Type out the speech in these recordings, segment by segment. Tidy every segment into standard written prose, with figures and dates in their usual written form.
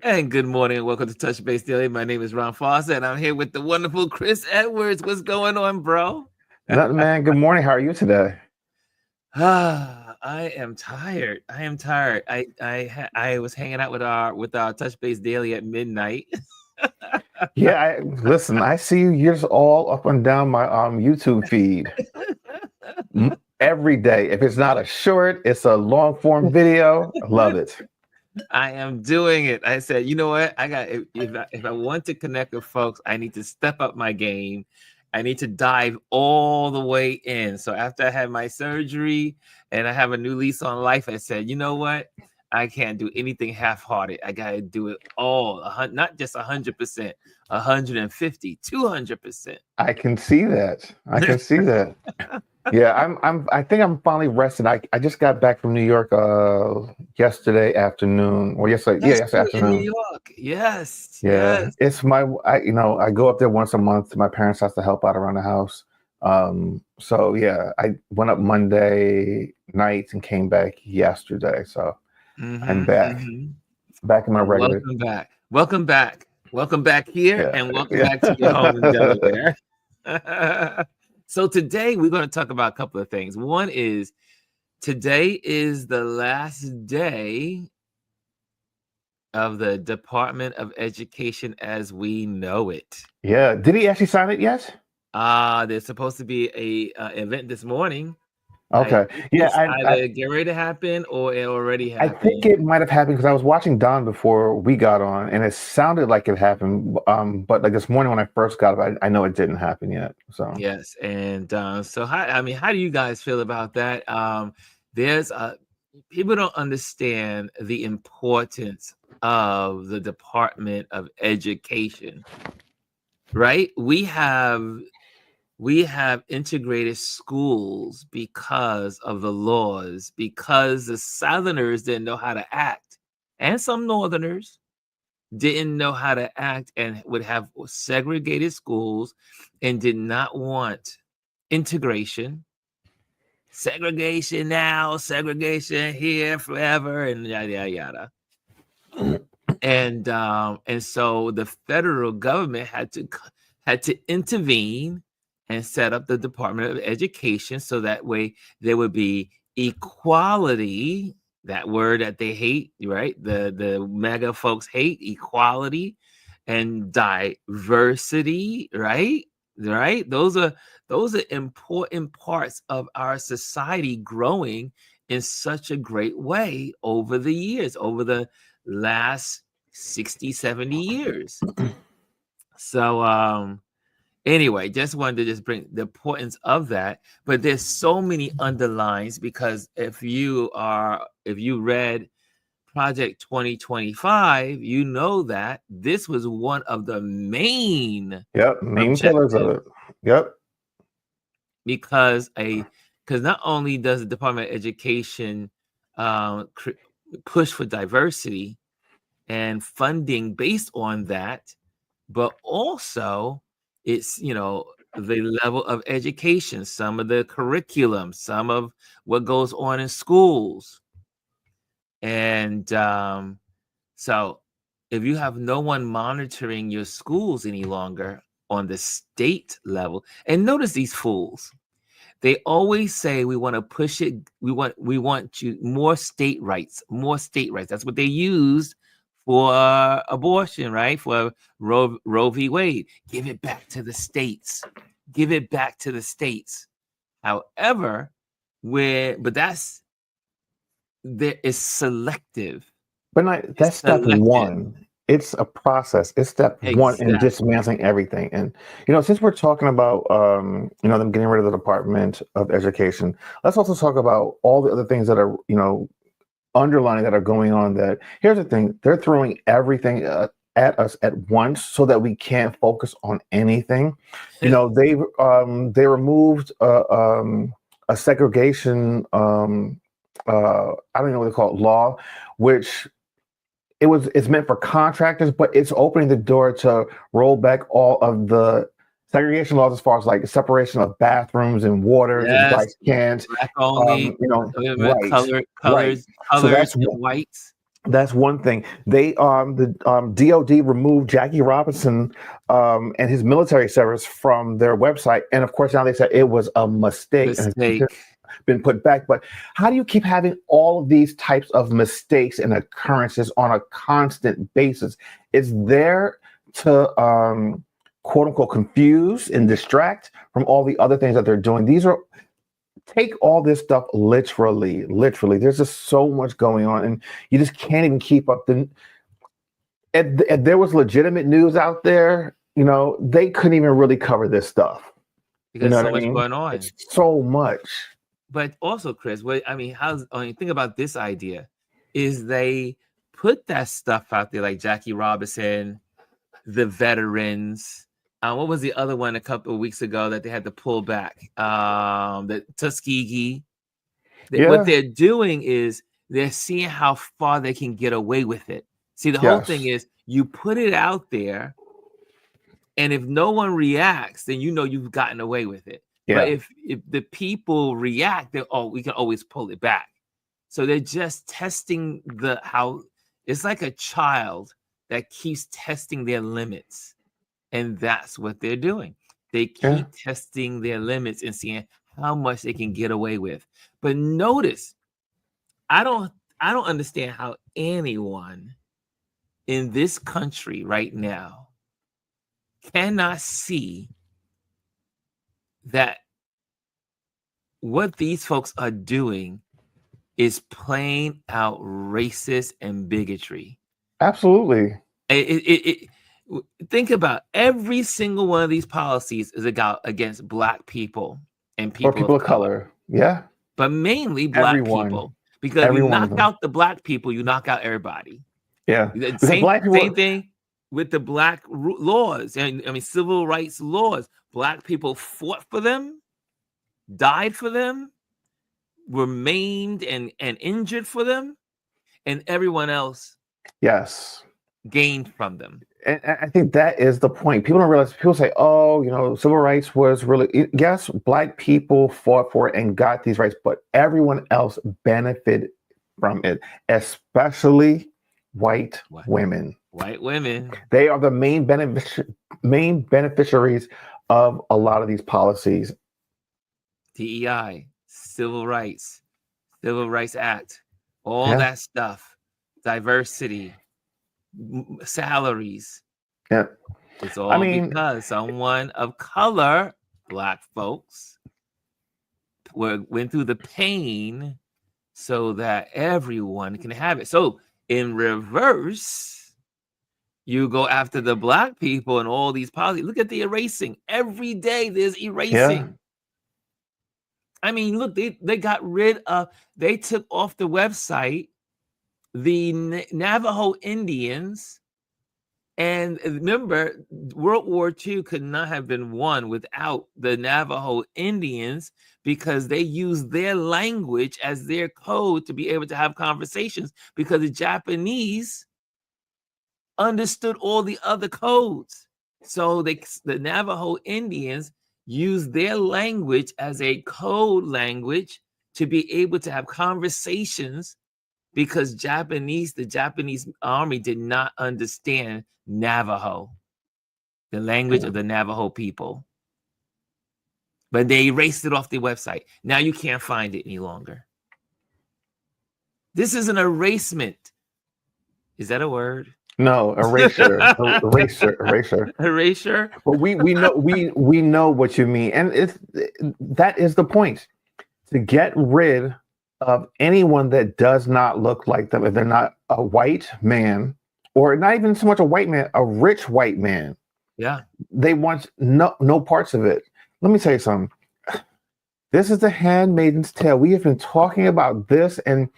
And good morning and welcome to Touch Base Daily. My name is Ron Foss and I'm here with the wonderful Chris Edwards. What's going on, bro? Nothing, man. Good morning. How are you today? I am tired. I am tired. I was hanging out with our Touch Base Daily at midnight. Yeah, listen. I see you just all up and down my YouTube feed every day. If it's not a short, it's a long form video. I love it. I am doing it. I said, you know what? If I want to connect with folks, I need to step up my game. I need to dive all the way in. So after I had my surgery and I have a new lease on life, I said, you know what? I can't do anything half-hearted. I got to do it all, not just 100%, 150, 200%. I can see that. I can see that. Yeah, I think I'm finally rested. I just got back from New York yesterday afternoon. Or yesterday In New afternoon. York. Yes, Yeah, yes. it's I go up there once a month. My parents have to help out around the house. So yeah, I went up Monday night and came back yesterday. So I'm Mm-hmm, back, mm-hmm. back in my regular. Welcome back. Welcome back. Welcome back here Yeah, and welcome back to your home in yeah. Delaware. So today we're going to talk about a couple of things. One is today is the last day of the Department of Education as we know it. Yeah. Did he actually sign it yet? There's supposed to be a event this morning. I Okay. think Yeah, it's either getting ready to happen or it already I think happened. it might have happened because I was watching Don before we got on, and it sounded like it happened. But like this morning when I first got up, I know it didn't happen yet. So Yes, and so how do you guys feel about that? There's people don't understand the importance of the Department of Education, right? We have integrated schools because of the laws, because the Southerners didn't know how to act, and some Northerners didn't know how to act and would have segregated schools and did not want integration. Segregation now, segregation here forever, and yada yada yada. And so the federal government had to intervene and set up the Department of Education so that way there would be equality, that word that they hate, right? The mega folks hate equality and diversity, right? Right? Those are important parts of our society growing in such a great way over the years, over the last 60, 70 years. So anyway, just wanted to just bring the importance of that. But there's so many underlines because if you read Project 2025, you know that this was one of the main yep, main pillars of objectives it. Yep. because not only does the Department of Education push for diversity and funding based on that, but also it's the level of education, some of the curriculum, some of what goes on in schools. And so if you have no one monitoring your schools any longer on the state level, and notice these fools, they always say we want to push it, we want you more state rights, more state rights. That's what they used for abortion, right? For Roe v. Wade. Give it back to the states. Give it back to the states. However, there is selective. But It's that's step selective. one. It's a process. It's step one in Exactly. dismantling everything. And since we're talking about them getting rid of the Department of Education, let's also talk about all the other things that are underlining that are going on. That here's the thing: they're throwing everything at us at once so that we can't focus on anything. They removed a segregation. I don't know what they call it, law, which it's meant for contractors, but it's opening the door to roll back all of the segregation laws as far as like separation of bathrooms and waters and Yes. blacks can't. Black only, Right, color, right. colors, So colors that's and whites. That's one thing. The DoD removed Jackie Robinson and his military service from their website, and of course now they said it was a mistake and it's Mistake. been put back. But how do you keep having all of these types of mistakes and occurrences on a constant basis? It's there to quote unquote confuse and distract from all the other things that they're doing. These are take all this stuff literally. There's just so much going on, and you just can't even keep up. If there was legitimate news out there, they couldn't even really cover this stuff. Because know so what I much mean? going on. It's so much. But also, Chris, think about this idea is they put that stuff out there like Jackie Robinson, the veterans. What was the other one a couple of weeks ago that they had to pull back? The Tuskegee. What they're doing is they're seeing how far they can get away with it. See, the whole thing is you put it out there, and if no one reacts, then you've gotten away with it. Yeah. But if the people react, then we can always pull it back. So they're just testing how it's like a child that keeps testing their limits. And that's what they're doing. They keep testing their limits and seeing how much they can get away with. But notice, I don't understand how anyone in this country right now cannot see that what these folks are doing is plain out racist and bigotry. Absolutely. Think about every single one of these policies is against Black people and people of color. Yeah. But mainly Black people. Because if you knock out the Black people, you knock out everybody. Yeah. Same thing with the Black laws. Civil rights laws. Black people fought for them, died for them, were maimed and injured for them, and everyone else gained from them. And I think that is the point. People don't realize. People say, civil rights was really, yes, Black people fought for it and got these rights, but everyone else benefited from it, especially white women. White women. They are the main beneficiaries of a lot of these policies. DEI, Civil Rights Act, all that stuff, diversity, salaries. Yeah. It's all because someone of color, Black folks, went through the pain so that everyone can have it. So in reverse, you go after the Black people and all these policies. Look at the erasing. Every day there's erasing. Look, they got rid of, they took off the website the Navajo Indians. And remember, World War II could not have been won without the Navajo Indians because they used their language as their code to be able to have conversations because the Japanese understood all the other codes. So the Navajo Indians used their language as a code language to be able to have conversations because the Japanese army did not understand Navajo, the language of the Navajo people. But they erased it off their website. Now you can't find it any longer. This is an erasement. Is that a word? No, erasure. Erasure. But we know what you mean, and that is the point. To get rid of anyone that does not look like them, if they're not a white man, or not even so much a white man, a rich white man. Yeah. They want no parts of it. Let me tell you something. This is the Handmaid's Tale. We have been talking about this and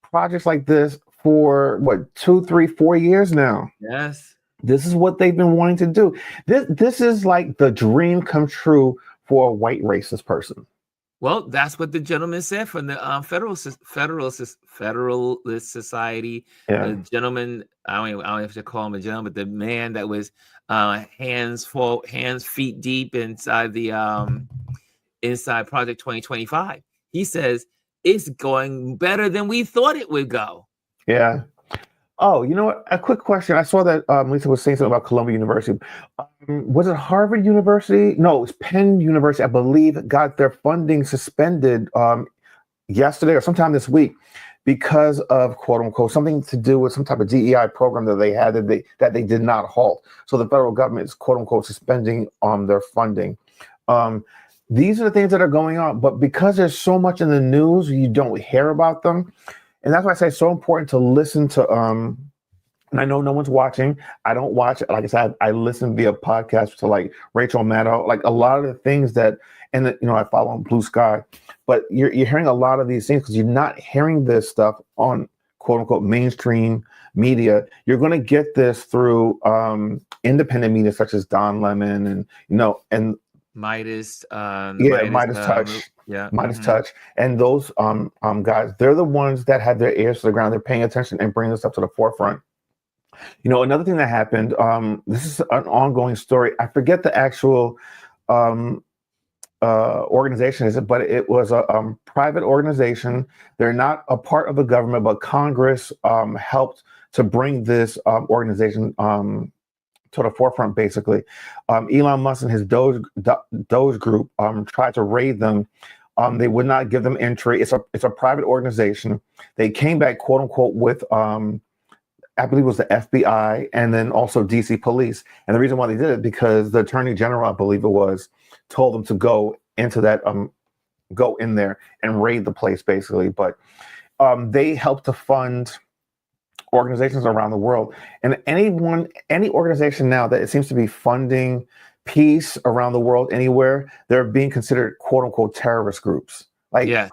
projects like this for 2, 3, 4 years now. Yes. This is what they've been wanting to do. This is like the dream come true for a white racist person. Well, that's what the gentleman said from the Federalist Society. Yeah. The gentleman, I don't have to call him a gentleman, but the man that was hands, feet deep inside the inside Project 2025. He says it's going better than we thought it would go. Yeah. Oh, you know what? A quick question. I saw that Lisa was saying something about Columbia University. Was it Harvard University? No, it was Penn University. I believe got their funding suspended yesterday or sometime this week because of quote unquote something to do with some type of DEI program that they had that they did not halt. So the federal government is quote unquote suspending their funding. Um, these are the things that are going on, but because there's so much in the news, you don't hear about them, and that's why I say it's so important to listen to. And I know no one's watching. I don't watch. Like I said, I listen via podcast to like Rachel Maddow, like a lot of the things that, and I follow on Blue Sky, but you're hearing a lot of these things because you're not hearing this stuff on quote unquote mainstream media. You're going to get this through independent media such as Don Lemon and Midas, yeah, Midas Touch, yeah, Midas Touch, and those guys. They're the ones that had their ears to the ground. They're paying attention and bringing this up to the forefront. Another thing that happened, this is an ongoing story. I forget the actual organization is it, but it was a private organization. They're not a part of the government, but Congress helped to bring this organization to the forefront, basically. Elon Musk and his Doge group tried to raid them. They would not give them entry. It's a private organization. They came back, quote unquote, with I believe it was the FBI and then also DC police. And the reason why they did it because the attorney general, I believe it was, told them to go into that, go in there and raid the place basically. But they help to fund organizations around the world. And any organization now that it seems to be funding peace around the world anywhere, they're being considered quote unquote terrorist groups. Like, yes.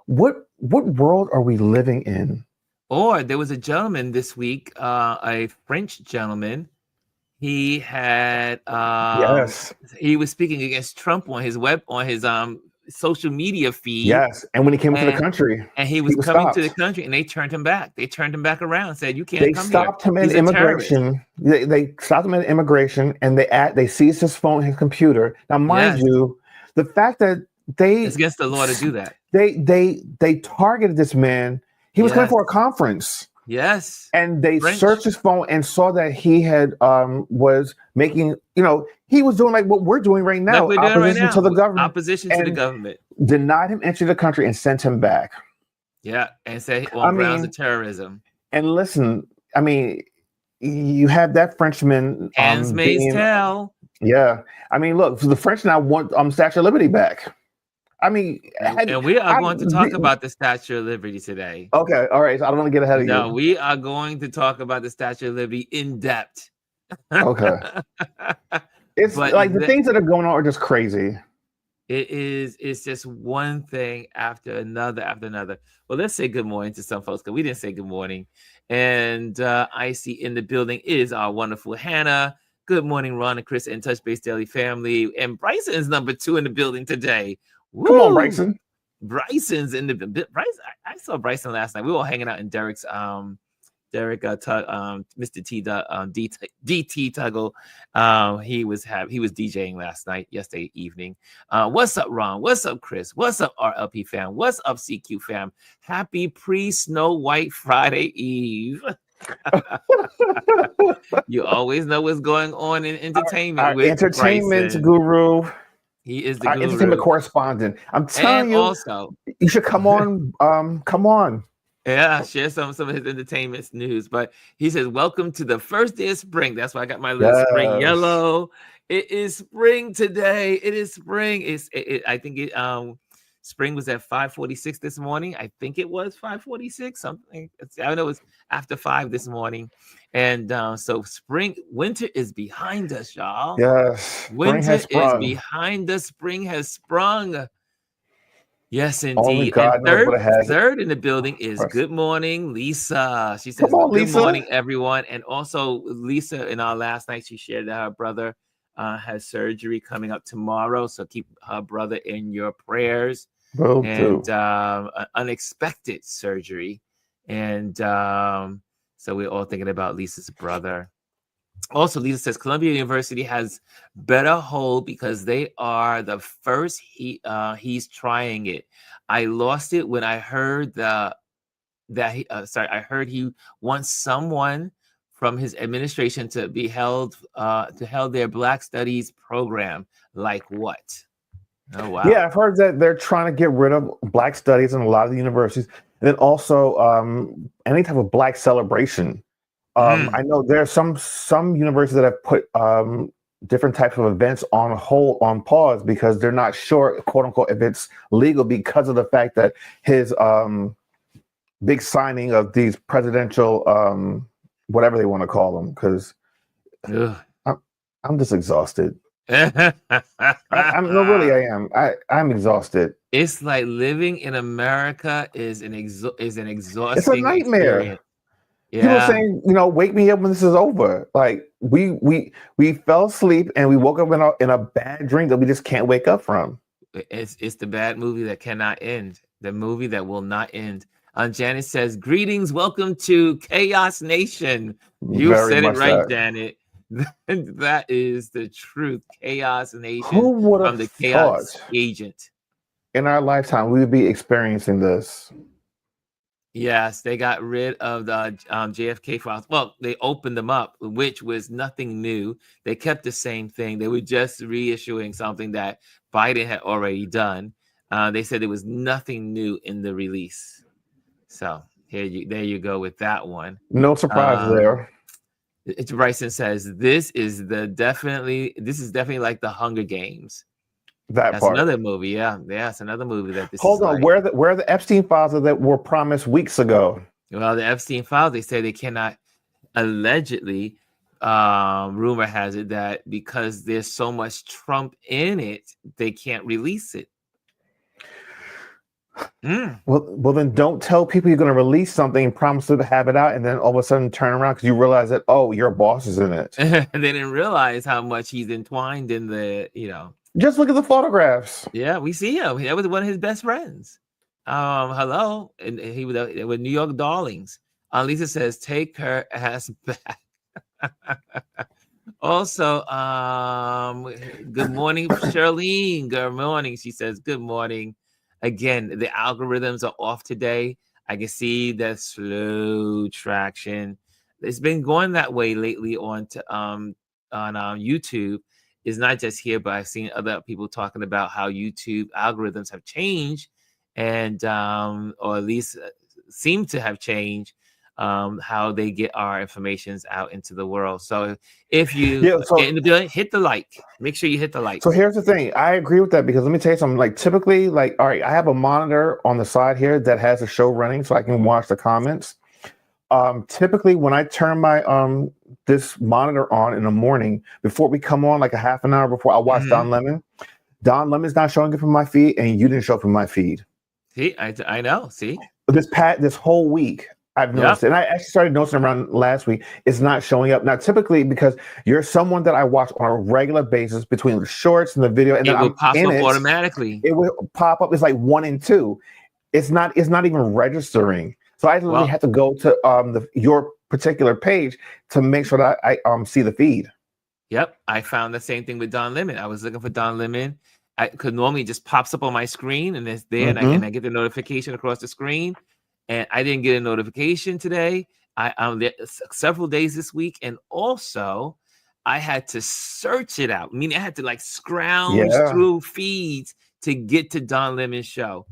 What world are we living in? Or there was a gentleman this week, a French gentleman. He had Yes. he was speaking against Trump on his social media feed. Yes, and when he came into the country, and he was coming to the country, and they turned him back. They turned him back around, said, "You can't come here." They stopped him at immigration. They stopped him at immigration, and they seized his phone, his computer. Now, mind you, the fact that it's against the law to do that. They targeted this man. He was coming for a conference. Yes. And they searched his phone and saw that he had was making, he was doing like what we're doing right now, like opposition to the government. Opposition to the government. Denied him entry to the country and sent him back. Yeah, and said on grounds of terrorism. And listen, I mean, you have that Frenchman. Handmaid's Tale. Yeah. I mean, look, the French now want Statue of Liberty back. I mean, and we are going to talk about the Statue of Liberty today. Okay, all right. So I don't want to get ahead of you. No, we are going to talk about the Statue of Liberty in depth. Okay. It's like the things that are going on are just crazy. It's just one thing after another. Well, let's say good morning to some folks because we didn't say good morning. And I see in the building is our wonderful Hannah. Good morning, Ron and Chris and Touch Base Daily family. And Bryson is number 2 in the building today. Woo! Come on, Bryson. Bryson's in the Bryson. I saw Bryson last night. We were all hanging out in Derek's Mr. DT Tuggle. He was DJing last night, yesterday evening. What's up, Ron? What's up, Chris? What's up, RLP fam? What's up, CQ fam? Happy pre-Snow White Friday Eve. You always know what's going on in entertainment. Our entertainment Bryson. Guru. He is the entertainment correspondent. I'm telling you, also you should come on. Come on. Yeah, share some of his entertainment news. But he says, "Welcome to the first day of spring." That's why I got my little spring yellow. It is spring today. It is spring. I think spring was at 5:46 this morning. I think it was 5:46. Something. I know it was after 5 this morning. And so winter is behind us, y'all. Yes. Winter is behind us. Spring has sprung. Yes, indeed. And third in the building is good morning, Lisa. She says, good morning, everyone. And also Lisa, in our last night, she shared that her brother has surgery coming up tomorrow. So keep her brother in your prayers. An unexpected surgery. And so we're all thinking about Lisa's brother. Also, Lisa says Columbia University has better hold because they are the first. He's trying it. I lost it when I heard the that I heard he wants someone from his administration to be held their Black Studies program. Like what? Oh wow. Yeah, I've heard that they're trying to get rid of Black studies in a lot of the universities, and then also any type of Black celebration. I know there are some universities that have put different types of events on pause because they're not sure, quote unquote, if it's legal because of the fact that his big signing of these presidential whatever they want to call them. Because I'm just exhausted. No, really, I am. I'm exhausted. It's like living in America is an exhausting. It's a nightmare. Experience. Yeah. People saying, wake me up when this is over. Like we fell asleep and we woke up in a bad dream that we just can't wake up from. It's the bad movie that cannot end. The movie that will not end. Janet says, "Greetings, welcome to Chaos Nation." You said it right, Janet. That is the truth. Chaos Nation. Who would have from the Chaos Agent? In our lifetime, we would be experiencing this. Yes, they got rid of the JFK files. Well, they opened them up, which was nothing new. They kept the same thing. They were just reissuing something that Biden had already done. They said there was nothing new in the release. So there you go with that one. No surprise there. Bryson says this is definitely like the Hunger Games. That's part. Another movie, yeah, it's another movie that this. Hold on, where are the Epstein files that were promised weeks ago? Well, the Epstein files, they say they cannot. Allegedly, rumor has it that because there's so much Trump in it, they can't release it. Well, then don't tell people you're going to release something and promise to have it out, and then all of a sudden turn around because you realize that your boss is in it. And they didn't realize how much he's entwined in the, Just look at the photographs. Yeah, we see him. That was one of his best friends. Hello, and he was with New York Darlings. Lisa says, "Take her ass back." Also, good morning, Charlene. Good morning. She says, "Good morning." Again, the algorithms are off today. I can see that slow traction. It's been going that way lately on YouTube. It's not just here, but I've seen other people talking about how YouTube algorithms have changed, and or at least seem to have changed how they get our information out into the world. So if you get in the building, hit the like. Make sure you hit the like. So here's the thing. I agree with that because let me tell you something. Like typically, all right, I have a monitor on the side here that has a show running so I can watch the comments. Typically when I turn my this monitor on in the morning before we come on, like a half an hour before, I watch Don Lemon. Don Lemon's not showing it from my feed, and you didn't show up from my feed. See, I know. See, this whole week I've noticed, and I actually started noticing around last week. It's not showing up now. Typically, because you're someone that I watch on a regular basis between the shorts and the video, and it will pop up automatically. It will pop up. It's like 1 and 2. It's not even registering. So I literally have to go to your particular page to make sure that I see the feed. Yep, I found the same thing with Don Lemon. I was looking for Don Lemon. Because normally it just pops up on my screen and it's there, and I get the notification across the screen. And I didn't get a notification today. I'm there several days this week, and also I had to search it out. I mean, I had to like scrounge through feeds to get to Don Lemon's show.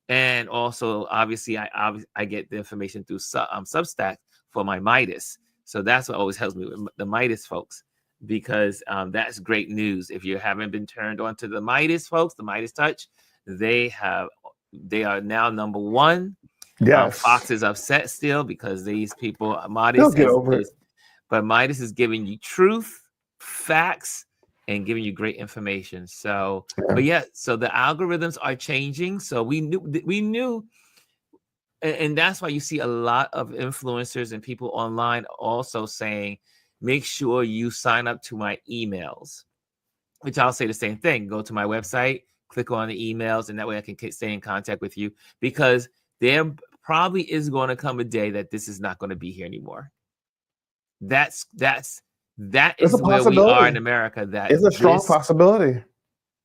And also, obviously, I get the information through Substack for my Midas. So that's what always helps me with the Midas folks, because that's great news. If you haven't been turned on to the Midas folks, the Midas Touch, they are now number one. Yes. Fox is upset still because these people, Midas, get over it. But Midas is giving you truth, facts, and giving you great information. So, so the algorithms are changing. So we knew, and that's why you see a lot of influencers and people online also saying, make sure you sign up to my emails, which I'll say the same thing. Go to my website, click on the emails, and that way I can stay in contact with you, because there probably is going to come a day that this is not going to be here anymore. That is where we are in America. That is a strong possibility.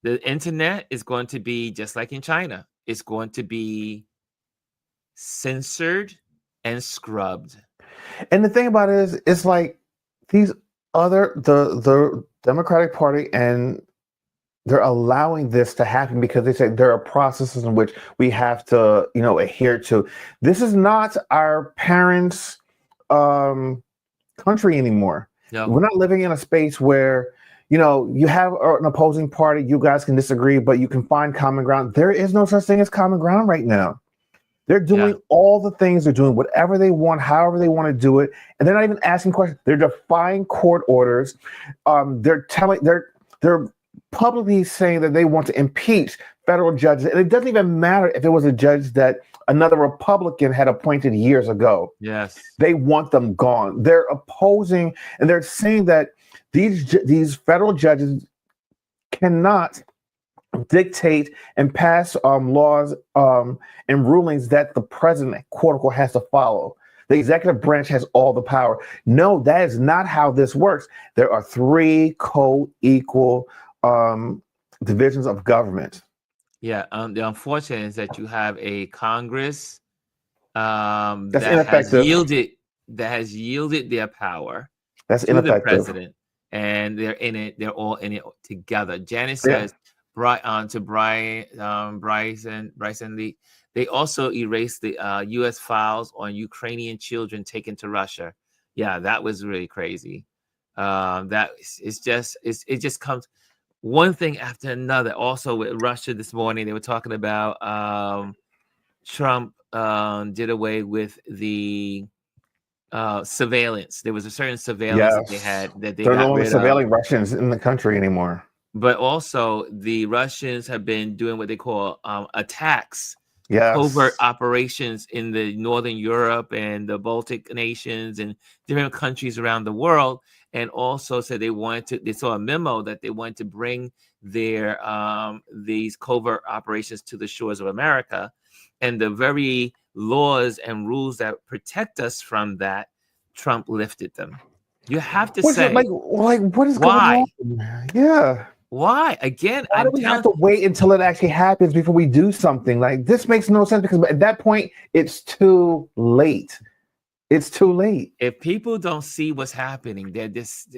The internet is going to be just like in China. It's going to be censored and scrubbed. And the thing about it is, it's like these the Democratic Party, and they're allowing this to happen because they say there are processes in which we have to, adhere to. This is not our parents' country anymore. No. We're not living in a space where, you have an opposing party, you guys can disagree, but you can find common ground. There is no such thing as common ground right now. They're doing all the things, they're doing whatever they want, however they want to do it, and they're not even asking questions. They're defying court orders. They're publicly saying that they want to impeach federal judges, and it doesn't even matter if it was a judge that another Republican had appointed years ago. Yes, they want them gone. They're opposing, and they're saying that these federal judges cannot dictate and pass laws and rulings that the president, quote unquote, has to follow. The executive branch has all the power. No, that is not how this works. There are 3 co-equal divisions of government. Yeah. The unfortunate is that you have a Congress That's that ineffective. has yielded their power That's to the ineffective. president, and they're in it. They're all in it together. Janice says, to Bryson Lee, they also erased the U.S. files on Ukrainian children taken to Russia. Yeah, that was really crazy. It just comes one thing after another. Also with Russia this morning, they were talking about Trump did away with the surveillance. There was a certain surveillance that they had that they They're got no longer rid surveilling of. Russians in the country anymore. But also the Russians have been doing what they call attacks, covert operations in the Northern Europe and the Baltic nations and different countries around the world. And also said they saw a memo that they wanted to bring their these covert operations to the shores of America. And the very laws and rules that protect us from that, Trump lifted them. You have to say, what is why? Going on? Yeah. Why? Again, why do we have to wait until it actually happens before we do something? Like, this makes no sense, because at that point, it's too late. It's too late. If people don't see what's happening, you're just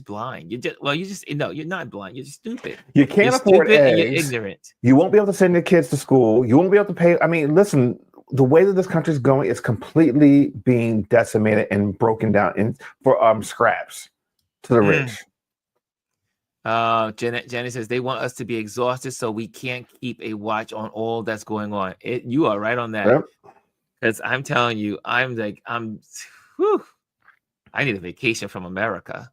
blind. You're not blind. You're just stupid. You can't afford eggs. And you're ignorant. You won't be able to send your kids to school. You won't be able to pay. I mean, listen, the way that this country is going is completely being decimated and broken down for scraps to the rich. Jenny says they want us to be exhausted so we can't keep a watch on all that's going on. You are right on that. Because I'm telling you, I need a vacation from America.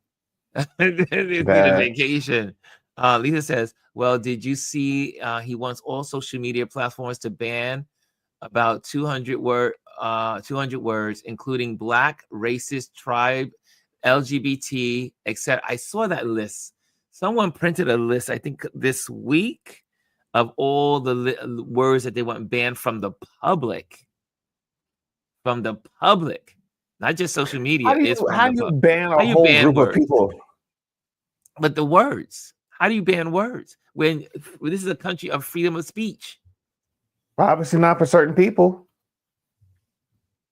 I need a vacation. Lisa says, well, did you see he wants all social media platforms to ban about 200 words, including Black, racist, tribe, LGBT, etc. I saw that list. Someone printed a list, I think this week, of all the words that they want banned from the public. From the public, not just social media. How do you ban a whole group of people? But the words. How do you ban words when this is a country of freedom of speech? Obviously not for certain people.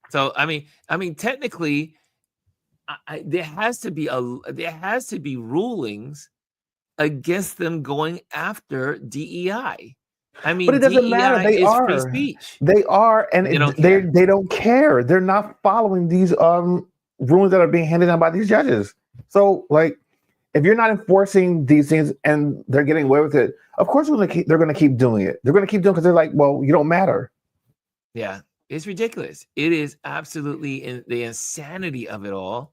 So I mean, technically, there has to be rulings against them going after DEI. I mean, but it doesn't DEI matter. They are free speech. They are, and they don't care. They're not following these rulings that are being handed down by these judges. So, like, if you're not enforcing these things and they're getting away with it, of course they're going to keep doing it. They're going to keep doing it because they're like, well, you don't matter. Yeah, it's ridiculous. It is absolutely the insanity of it all,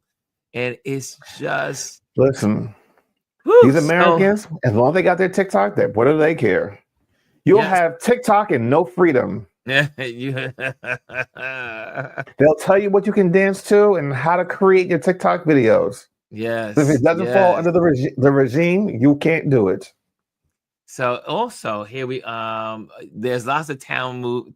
and it's just listen. These Americans, as long as they got their TikTok, what do they care? You'll have TikTok and no freedom. They'll tell you what you can dance to and how to create your TikTok videos. Yes. So if it doesn't fall under the regime, you can't do it. So also here there's lots of town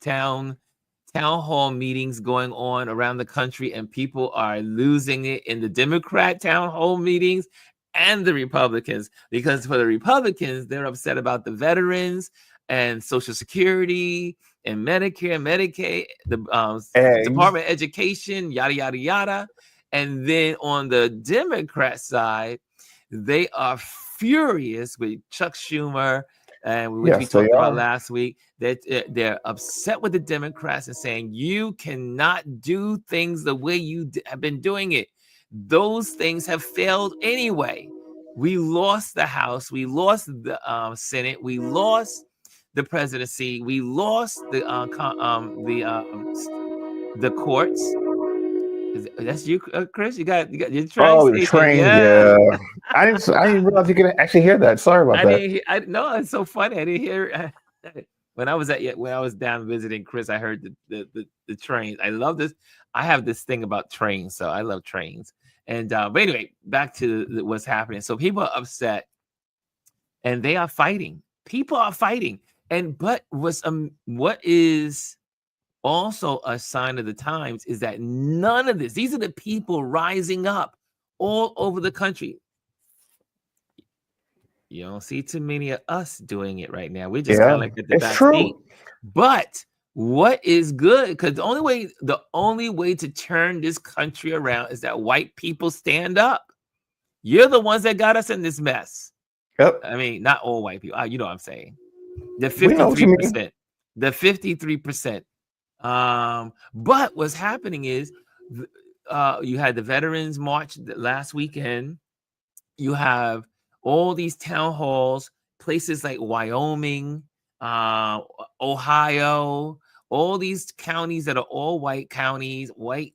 hall meetings going on around the country, and people are losing it in the Democrat town hall meetings and the Republicans, because for the Republicans, they're upset about the veterans and Social Security and Medicare, Medicaid, the Eggs. Department of Education, yada, yada, yada. And then on the Democrat side, they are furious with Chuck Schumer, which we Yes, they talked about are. last week, that they're upset with the Democrats and saying, you cannot do things the way you have been doing it. Those things have failed anyway. We lost the House, we lost the Senate, we lost the presidency, we lost the courts. That's you, Chris. You got your train Oh, the station. train. Yeah. Yeah. I didn't realize you could actually hear that. Sorry about I that. didn't hear. No, it's so funny. I didn't hear. When I was down visiting Chris, I heard the trains. I love this. I have this thing about trains, so I love trains. And but anyway, back to what's happening. So people are upset, and they are fighting. People are fighting, and but what is also a sign of the times is that none of this. These are the people rising up all over the country. You don't see too many of us doing it right now. We're just kind of Yeah, like at the it's back true. seat. But what is good? Because the only way to turn this country around is that white people stand up. You're the ones that got us in this mess. Yep. I mean, not all white people. You know what I'm saying. The We know what you mean. 53%. The 53%. But what's happening is you had the Veterans March last weekend. You have all these town halls, places like Wyoming, Ohio, all these counties that are all white counties, white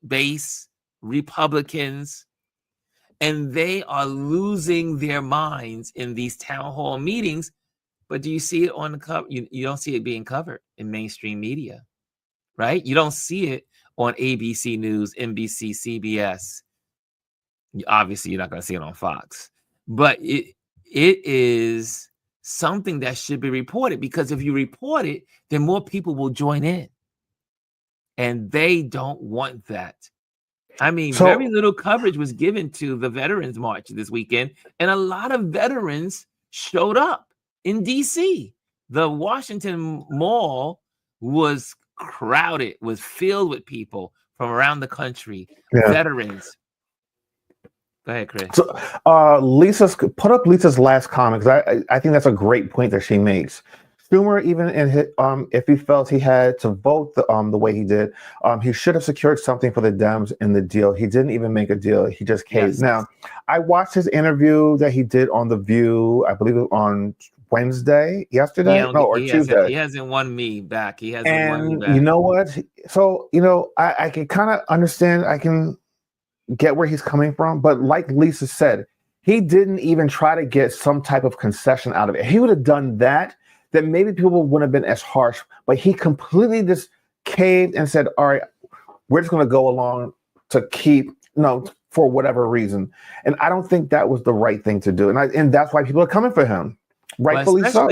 base Republicans, and they are losing their minds in these town hall meetings. But do you see it on the cover? You don't see it being covered in mainstream media, right? You don't see it on ABC News, NBC, CBS. Obviously, you're not going to see it on Fox, but it is something that should be reported, because if you report it, then more people will join in, and they don't want that. I mean, very little coverage was given to the Veterans March this weekend, and a lot of veterans showed up in DC. The Washington Mall was crowded, was filled with people from around the country, veterans. Go ahead, Chris. So, put up Lisa's last comment, because I think that's a great point that she makes. Schumer, even in his, if he felt he had to vote the way he did, he should have secured something for the Dems in the deal. He didn't even make a deal. He just caved. Yes. Now, I watched his interview that he did on The View, I believe on Tuesday. He hasn't won me back. He hasn't won me back. You know what? So, I can kind of understand. I can get where he's coming from, but like Lisa said, he didn't even try to get some type of concession out of it. He would have done that, then maybe people wouldn't have been as harsh, but he completely just caved and said, all right, we're just going to go along to for whatever reason. And I don't think that was the right thing to do. And that's why people are coming for him. Rightfully so.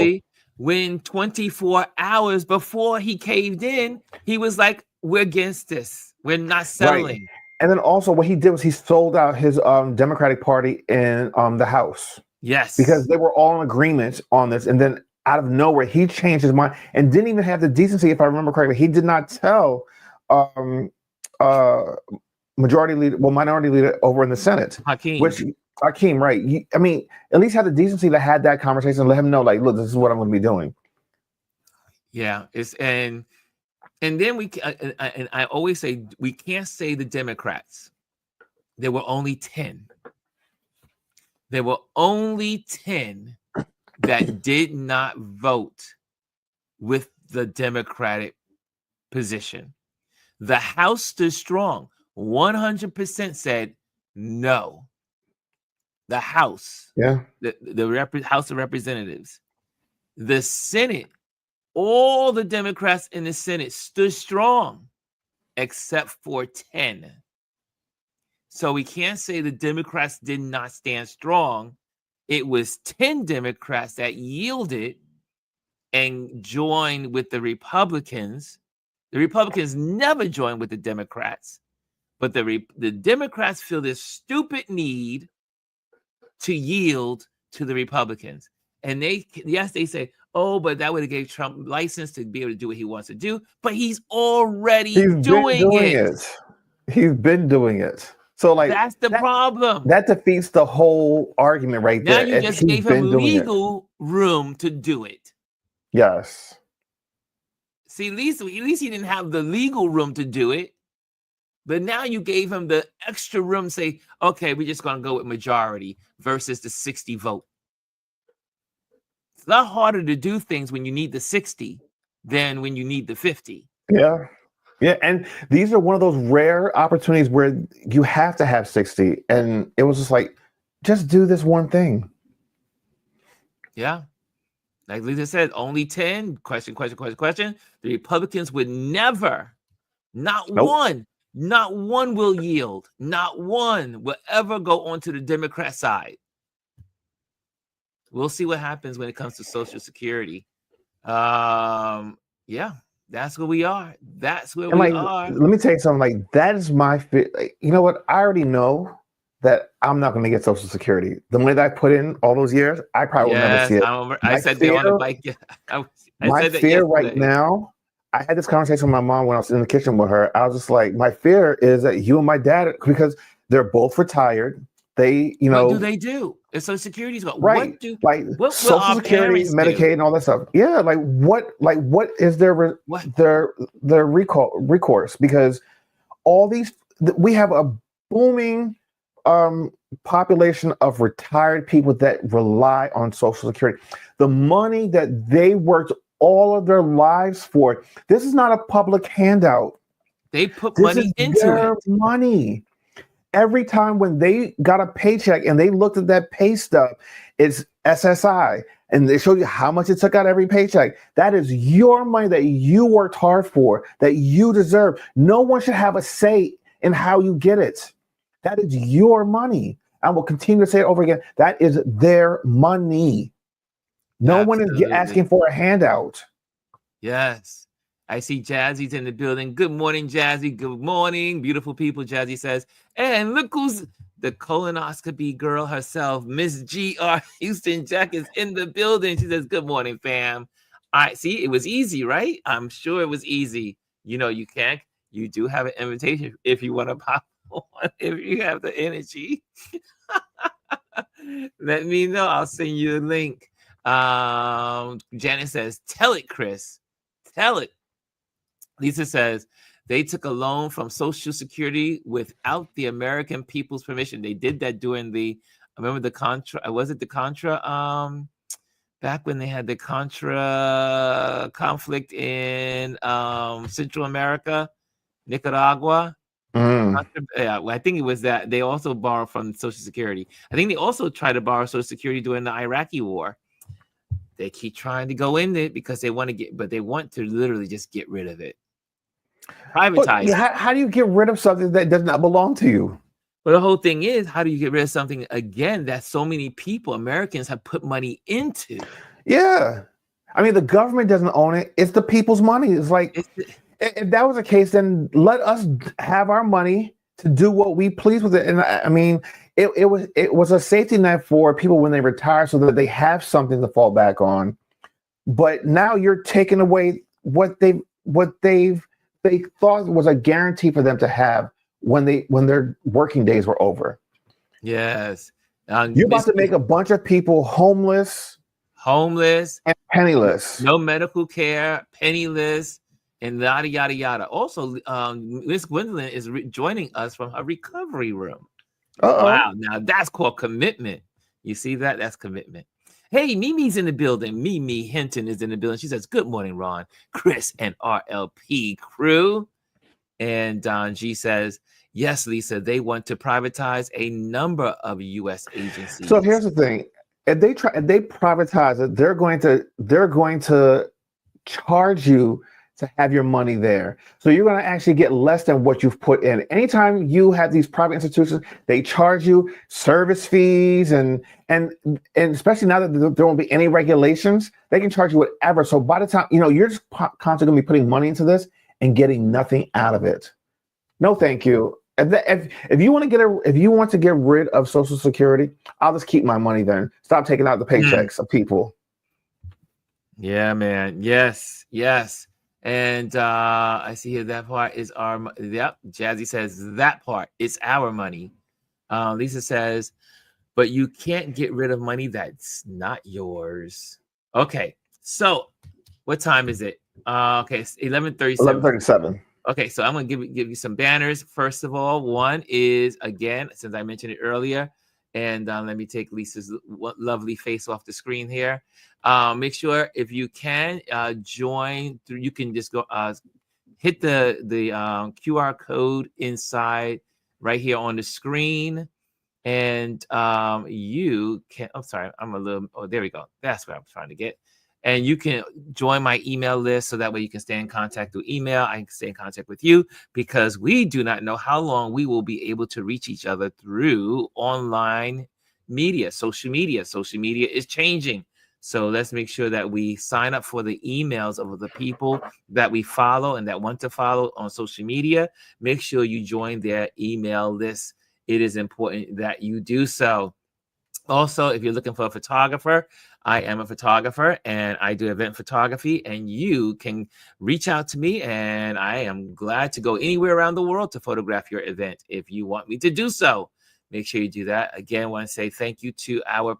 When 24 hours before he caved in, he was like, we're against this. We're not settling. Right. And then also what he did was he sold out his Democratic Party in the House. Yes. Because they were all in agreement on this. And then out of nowhere, he changed his mind and didn't even have the decency, if I remember correctly. He did not tell minority leader over in the Senate. Hakeem, right. I mean, at least have the decency to have that conversation and let him know, like, look, this is what I'm going to be doing. Yeah. And then I always say, we can't say the Democrats. There were only 10. There were only 10 that did not vote with the Democratic position. The House stood strong. 100% said no. The House, the House of Representatives, the Senate, all the Democrats in the Senate stood strong, except for 10. So we can't say the Democrats did not stand strong. It was 10 Democrats that yielded and joined with the Republicans. The Republicans never joined with the Democrats, but the Democrats feel this stupid need to yield to the Republicans. And they say, Oh, but that would have gave Trump license to be able to do what he wants to do. But he's already He's been doing doing it. it. He's been doing it. So like That's the problem. that defeats the whole argument right Now there. you If just he's gave been him doing it. legal room to do it. Yes. See, at least he didn't have the legal room to do it. But now you gave him the extra room, say, okay, we're just going to go with majority versus the 60 vote. It's a lot harder to do things when you need the 60 than when you need the 50. Yeah. Yeah. And these are one of those rare opportunities where you have to have 60. And it was just like, just do this one thing. Yeah. Like Lisa said, only 10. Question. The Republicans would never, not one will yield. Not one will ever go onto the Democrat side. We'll see what happens when it comes to Social Security. Yeah, that's where we are. That's where we are. Let me tell you something. Like, that is my fit. Like, you know what? I already know that I'm not going to get Social Security. The money that I put in all those years, I probably will never see it. I said that on the bike. My fear right now, I had this conversation with my mom when I was in the kitchen with her. I was just like, my fear is that you and my dad, because they're both retired. They, what do they do? If Social Security's got right, what Social Security, Medicaid, and all that stuff. Yeah, what is their recourse? Because all these, we have a booming population of retired people that rely on Social Security. The money that they worked all of their lives for. This is not a public handout. They put money into it. Money. Every time when they got a paycheck and they looked at that pay stub, it's SSI, and they show you how much it took out every paycheck. That is your money that you worked hard for, that you deserve. No one should have a say in how you get it. That is your money. I will continue to say it over again. That is their money. No one is asking for a handout. Yes. I see Jazzy's in the building. Good morning, Jazzy. Good morning, beautiful people, Jazzy says. And look who's the colonoscopy girl herself, Miss G.R. Houston Jack is in the building. She says, good morning, fam. I see, it was easy, right? I'm sure it was easy. You know, you do have an invitation if you want to pop on, if you have the energy. Let me know. I'll send you a link. Janet says, tell it, Chris. Tell it. Lisa says, they took a loan from Social Security without the American people's permission. They did that during remember the Contra, was it the Contra? Back when they had the Contra conflict in Central America, Nicaragua. Yeah, I think it was that. They also borrowed from Social Security. I think they also tried to borrow Social Security during the Iraqi war. They keep trying to go in it because they want to literally just get rid of it. Privatize it. How do you get rid of something that does not belong to you? Well, the whole thing is, how do you get rid of something, again, that so many people, Americans, have put money into? Yeah. I mean, the government doesn't own it. It's the people's money. It's like, if that was the case, then let us have our money to do what we please with it. And I mean, it was a safety net for people when they retire so that they have something to fall back on. But now you're taking away what they thought was a guarantee for them to have when their working days were over. Yes. You're about to make a bunch of people homeless and penniless. No medical care, penniless, and yada, yada, yada. Also, Miss Gwendolyn is joining us from her recovery room. Uh-oh. Wow. Now that's called commitment. You see that? That's commitment. Hey, Mimi's in the building. Mimi Hinton is in the building. She says, good morning, Ron, Chris, and RLP crew. And Don G says, yes, Lisa, they want to privatize a number of U.S. agencies. So here's the thing. If they privatize it, they're going to charge you to have your money there. So you're going to actually get less than what you've put in. Anytime you have these private institutions, they charge you service fees and especially now that there won't be any regulations, they can charge you whatever. So by the time, you're just constantly going to be putting money into this and getting nothing out of it. No, thank you. If you want to get rid of Social Security, I'll just keep my money then. Stop taking out the paychecks of people. Yeah, man. Yes, yes. And I see here that part is yep. Jazzy says that part is our money. Lisa says, but you can't get rid of money that's not yours. Okay, so what time is it? Okay, it's 11:37. 11:37. Okay, so I'm gonna give you some banners. First of all, one is again, since I mentioned it earlier, and let me take Lisa's lovely face off the screen here. Make sure if you can join through. You can just go hit the QR code inside right here on the screen, and you can. I'm sorry, I'm a little. Oh, there we go. That's what I'm trying to get. And you can join my email list so that way you can stay in contact through email. I can stay in contact with you because we do not know how long we will be able to reach each other through online media, social media. Social media is changing. So let's make sure that we sign up for the emails of the people that we follow and that want to follow on social media. Make sure you join their email list. It is important that you do so. Also, if you're looking for a photographer, I am a photographer and I do event photography, and you can reach out to me and I am glad to go anywhere around the world to photograph your event if you want me to do so. Make sure you do that. Again, I want to say thank you to our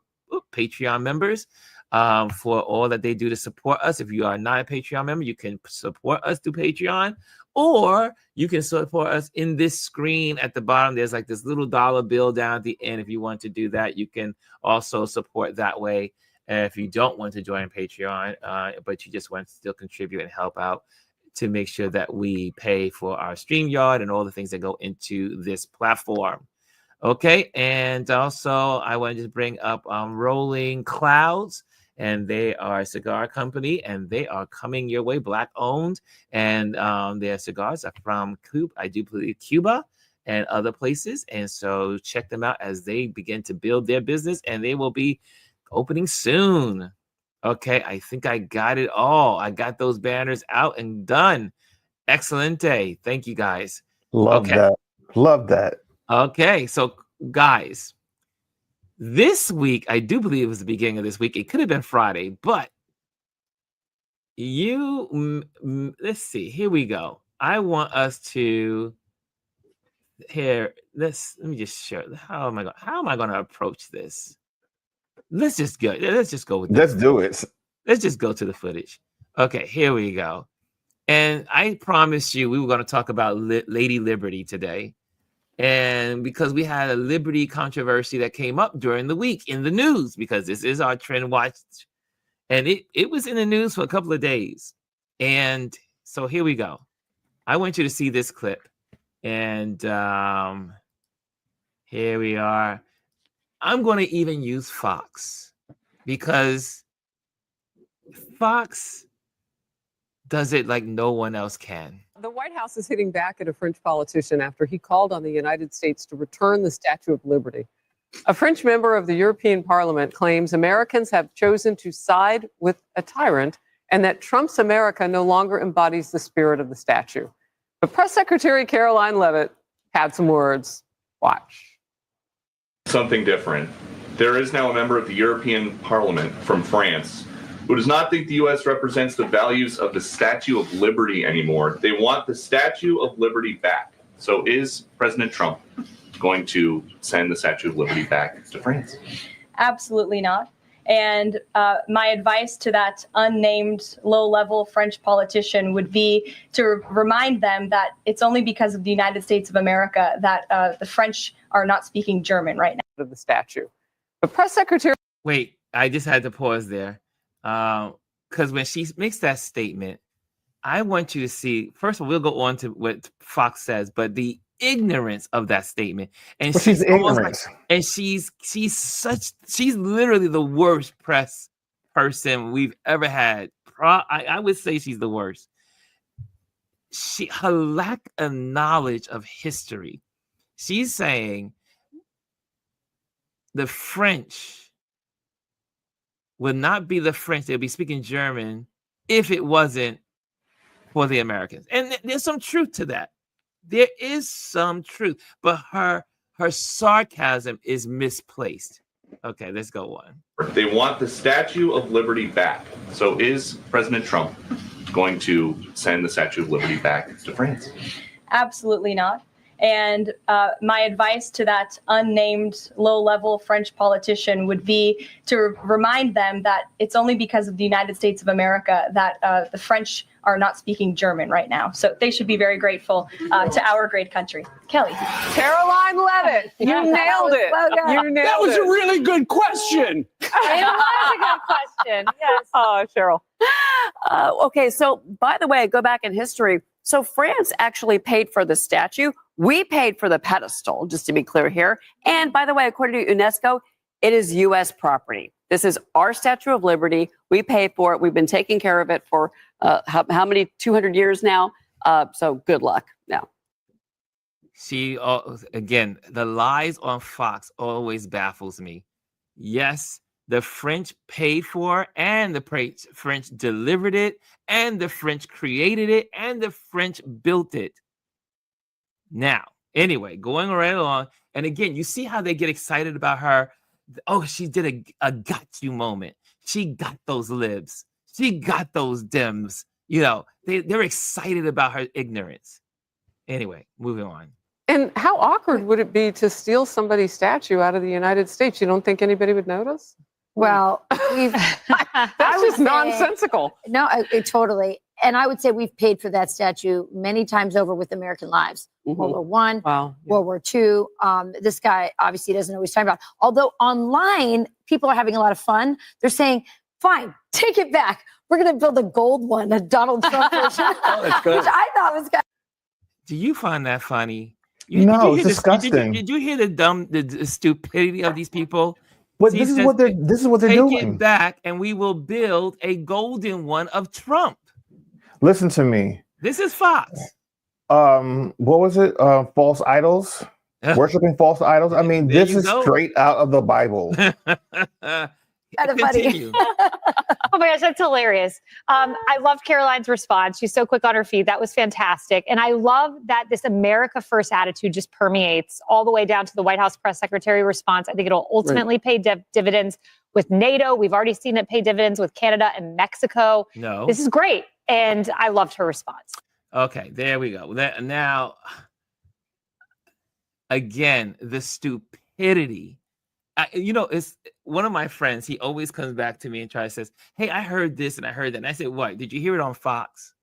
Patreon members for all that they do to support us. If you are not a Patreon member, you can support us through Patreon, or you can support us in this screen at the bottom. There's like this little dollar bill down at the end. If you want to do that, you can also support that way. And if you don't want to join Patreon, but you just want to still contribute and help out to make sure that we pay for our StreamYard and all the things that go into this platform. Okay, and also I want to just bring up Rolling Clouds, and they are a cigar company, and they are coming your way, Black owned, and their cigars are from Cuba, I do believe Cuba and other places, and so check them out as they begin to build their business, and they will be opening soon. Okay, I think I got it all. I got those banners out and done. Excellent day. Thank you, guys. Love Okay. that. Love that. Okay, so guys, this week, I do believe it was the beginning of this week. It could have been Friday, but let's see. Here we go. I want us to let me just share. How am I going to approach this? Let's just go. Let's just go with Let's do it. Let's just go to the footage. Okay, here we go. And I promised you we were going to talk about Lady Liberty today. And because we had a Liberty controversy that came up during the week in the news, because this is our Trend Watch, and it was in the news for a couple of days. And so here we go. I want you to see this clip. And here we are. I'm going to even use Fox because Fox does it like no one else can. The White House is hitting back at a French politician after he called on the United States to return the Statue of Liberty. A French member of the European Parliament claims Americans have chosen to side with a tyrant and that Trump's America no longer embodies the spirit of the statue. But Press Secretary Caroline Leavitt had some words. Watch. Something different. There is now a member of the European Parliament from France who does not think the U.S. represents the values of the Statue of Liberty anymore. They want the Statue of Liberty back. So is President Trump going to send the Statue of Liberty back to France? Absolutely not. And my advice to that unnamed low-level French politician would be to remind them that it's only because of the United States of America that the French are not speaking German right now. Of the statue. The press secretary. Wait, I just had to pause there. Because when she makes that statement, I want you to see, first of all, we'll go on to what Fox says, but the ignorance of that statement. And well, she's ignorant. And she's literally the worst press person we've ever had. I would say she's the worst. Her lack of knowledge of history. She's saying the French would not be the French. They'll be speaking German if it wasn't for the Americans. And there's some truth to that. There is some truth, but her sarcasm is misplaced. Okay, let's go on. They want the Statue of Liberty back. So is President Trump going to send the Statue of Liberty back to France? Absolutely not. And my advice to that unnamed low-level French politician would be to remind them that it's only because of the United States of America that the French are not speaking German right now. So they should be very grateful to our great country. Kelly. Caroline Levitt, you nailed it. You nailed That was it. a really good question. It was a good question. Yes. Oh, Cheryl. Okay, so by the way, go back in history. So France actually paid for the statue. We paid for the pedestal, just to be clear here. And by the way, according to UNESCO, it is U.S. property. This is our Statue of Liberty. We pay for it. We've been taking care of it for how many, 200 years now? So good luck now. She again, the lies on Fox always baffles me. Yes, the French paid for it, and the French delivered it, and the French created it, and the French built it. Now, anyway, going right along, and again, you see how they get excited about her. Oh, she did a got you moment. She got those libs. She got those Dems. You know, they're excited about her ignorance. Anyway, moving on. And how awkward would it be to steal somebody's statue out of the United States? You don't think anybody would notice? Well, we've. That's would just say- nonsensical. No, totally. And I would say we've paid for that statue many times over with American lives. World War One, Wow. World War II. This guy obviously doesn't know what he's talking about. Although online, people are having a lot of fun. They're saying, fine, take it back. We're going to build a gold one, a Donald Trump version, that's good. which I thought was good. Do you find that funny? No, did it's disgusting. Did you hear the stupidity of these people? But He this is says, what they're Take doing. it back, and we will build a golden one of Trump. Listen to me. This is Fox. What was it? False idols, worshiping false idols. I mean, There this you is go. straight out of the Bible. Kind of funny. Continue. Oh my gosh, that's hilarious. I loved Caroline's response. She's so quick on her feet. That was fantastic. And I love that this America First attitude just permeates all the way down to the White House press secretary response. I think it'll ultimately pay dividends with NATO. We've already seen it pay dividends with Canada and Mexico. No. This is great. And I loved her response. Okay, there we go. Now, again, the stupidity. It's one of my friends. He always comes back to me and tries to says, "Hey, I heard this and I heard that." And I said, "What? Did you hear it on Fox?"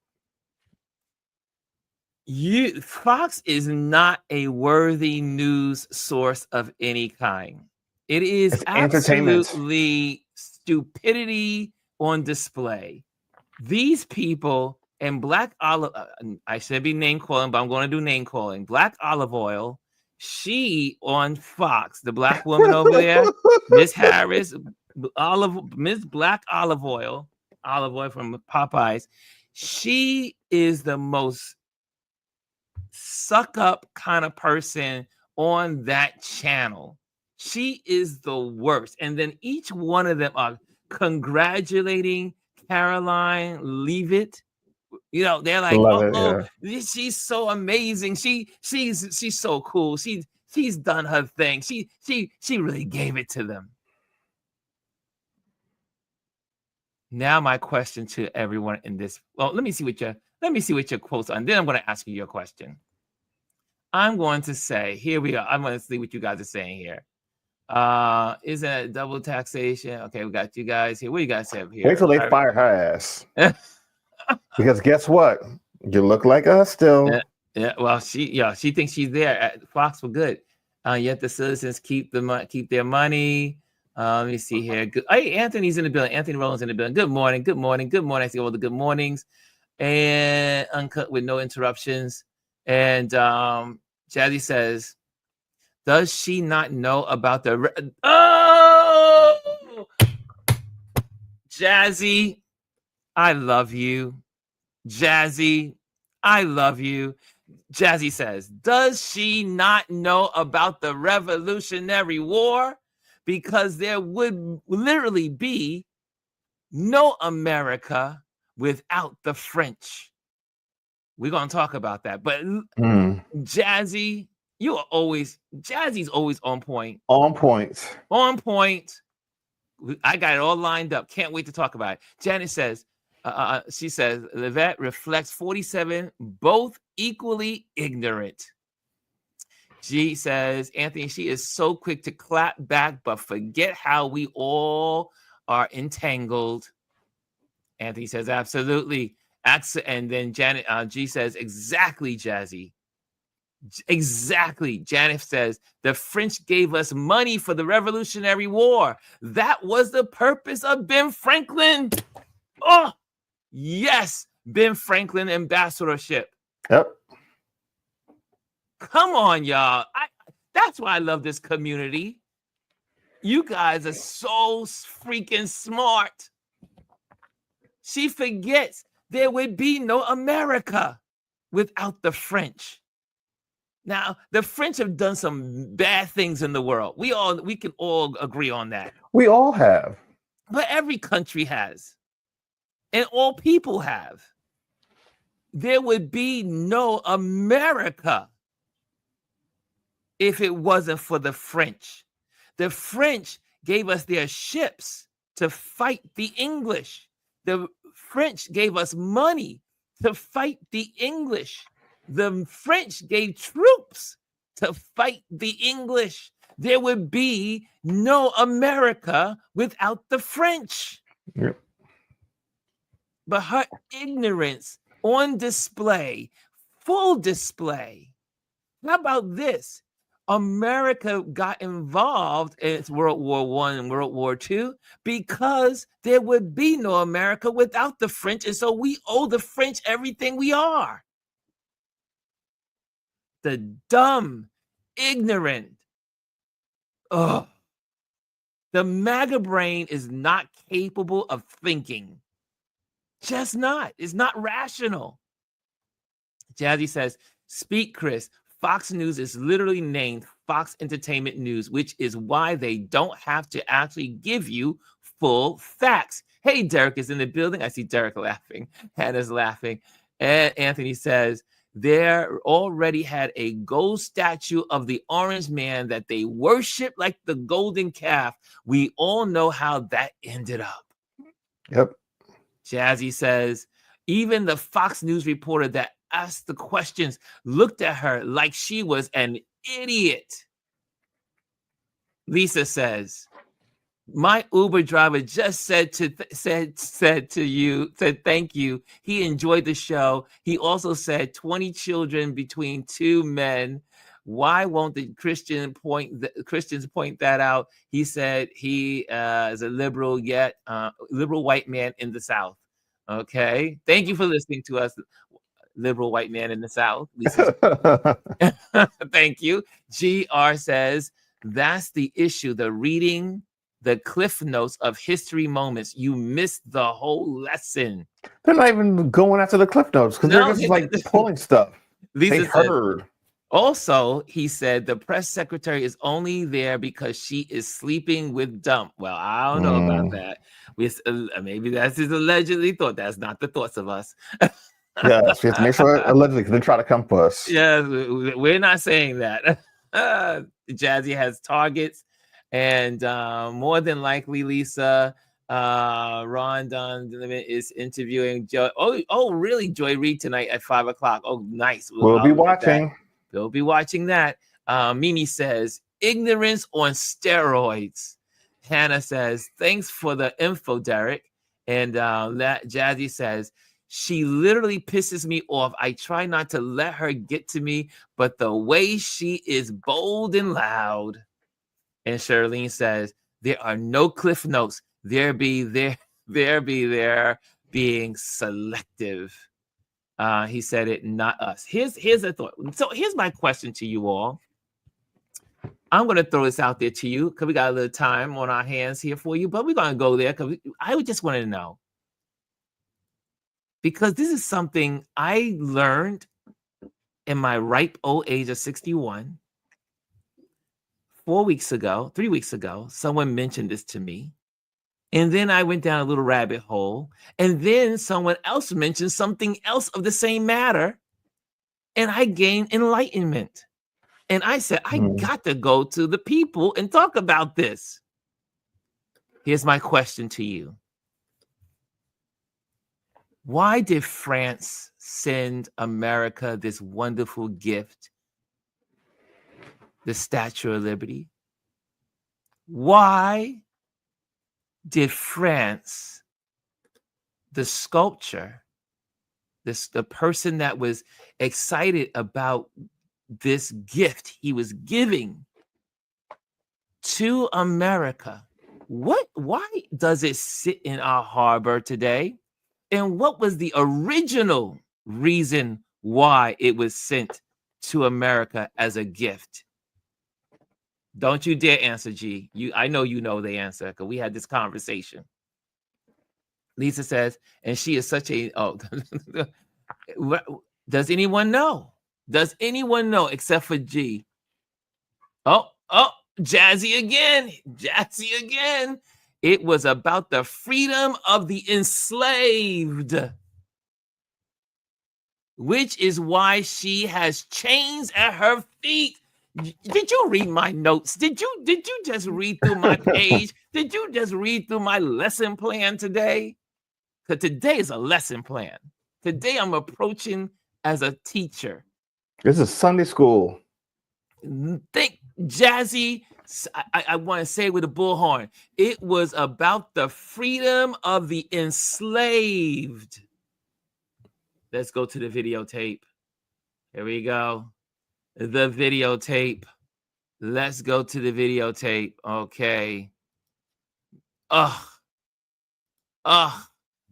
Fox is not a worthy news source of any kind. It is It's entertainment. absolutely stupidity on display. These people and Black Olive, I should be name calling, but I'm going to do name calling. Black Olive Oil, she on Fox, the black woman over there, Miss Harris, Miss Black Olive Oil from Popeyes. She is the most suck up kind of person on that channel. She is the worst. And then each one of them are congratulating Caroline Leavitt. They're like, Love it, she's so amazing. She's so cool. She's done her thing. She really gave it to them. Now my question to everyone in this. Well, let me see what your quotes are, and then I'm going to ask you your question. I'm going to say, here we are. I'm going to see what you guys are saying here. Is it double taxation? Okay, we got you guys here. What do you guys have here? Wait till they fire her ass. Because guess what? You look like us still. Yeah. Well, she thinks she's there at Fox for good. Yet the citizens keep their money. Let me see here. Good. Hey, Anthony's in the building. Anthony Rollins in the building. Good morning. Good morning. Good morning. I see all the good mornings and uncut with no interruptions. And Jazzy says, does she not know about the Jazzy, I love you. Jazzy, I love you. Jazzy says, does she not know about the Revolutionary War? Because there would literally be no America without the French. We're going to talk about that. But Jazzy, You are always, Jazzy's always on point. On point. On point. I got it all lined up. Can't wait to talk about it. Janet says, she says, Levette reflects 47, both equally ignorant. She says, Anthony, she is so quick to clap back, but forget how we all are entangled. Anthony says, absolutely. And then Janet, G says, exactly, Jazzy. Exactly. Janet says, the French gave us money for the Revolutionary War. That was the purpose of Ben Franklin. Oh, yes. Ben Franklin ambassadorship. Yep. Come on, y'all. That's why I love this community. You guys are so freaking smart. She forgets there would be no America without the French. Now, the French have done some bad things in the world. We can all agree on that. We all have. But every country has. And all people have. There would be no America if it wasn't for the French. The French gave us their ships to fight the English. The French gave us money to fight the English. The French gave troops to fight the English. There would be no America without the French. Yep. But her ignorance on display, full display. How about this? America got involved in World War I and World War II because there would be no America without the French. And so we owe the French everything we are. The dumb, ignorant. The MAGA brain is not capable of thinking. Just not. It's not rational. Jazzy says, speak, Chris. Fox News is literally named Fox Entertainment News, which is why they don't have to actually give you full facts. Hey, Derek is in the building. I see Derek laughing. Hannah's laughing. And Anthony says, there already had a gold statue of the orange man that they worship like the golden calf. We all know how that ended up. Yep. Jazzy says, even the Fox News reporter that asked the questions looked at her like she was an idiot. Lisa says, my Uber driver just said thank you. He enjoyed the show. He also said 20 children between two men. Why won't the Christians point that out? He said he is a liberal white man in the South. Okay. Thank you for listening to us, liberal white man in the South. Thank you. GR says, that's the issue. The reading the cliff notes of history moments. You missed the whole lesson. They're not even going after the cliff notes because they're just like pulling stuff. They heard. Also, he said the press secretary is only there because she is sleeping with Dump. Well, I don't know about that. Maybe that's his allegedly thought. That's not the thoughts of us. Yes, we have to make sure allegedly because they try to come for us. Yeah, we're not saying that. Jazzy has targets, and more than likely, Lisa, Ron Don is interviewing Joy. Oh, really? Joy Reid tonight at 5:00. Oh, nice. We'll be watching. We'll be watching that. Mimi says, ignorance on steroids. Hannah says, thanks for the info, Derek. And Jazzy says, she literally pisses me off. I try not to let her get to me, but the way she is bold and loud. And Charlene says, there are no cliff notes. There be being selective. He said it, not us. Here's a thought. So here's my question to you all. I'm going to throw this out there to you because we got a little time on our hands here for you, but we're going to go there because I would just want to know. Because this is something I learned in my ripe old age of 61. 3 weeks ago, someone mentioned this to me. And then I went down a little rabbit hole. And then someone else mentioned something else of the same matter. And I gained enlightenment. And I said, I Mm. got to go to the people and talk about this. Here's my question to you. Why did France send America this wonderful gift, the Statue of Liberty? Why did France, the sculptor, the person that was excited about this gift he was giving to America, why does it sit in our harbor today? And what was the original reason why it was sent to America as a gift? Don't you dare answer, G. I know you know the answer because we had this conversation. Lisa says, and she is such a, does anyone know? Does anyone know except for G? Oh, Jazzy again. Jazzy again. It was about the freedom of the enslaved, which is why she has chains at her feet. Did you read my notes? Did you just read through my page? Did you just read through my lesson plan today? Because today is a lesson plan. Today I'm approaching as a teacher. This is Sunday school. Think, Jazzy, I want to say with a bullhorn, it was about the freedom of the enslaved. Let's go to the videotape. Here we go. The videotape. Let's go to the videotape. Okay.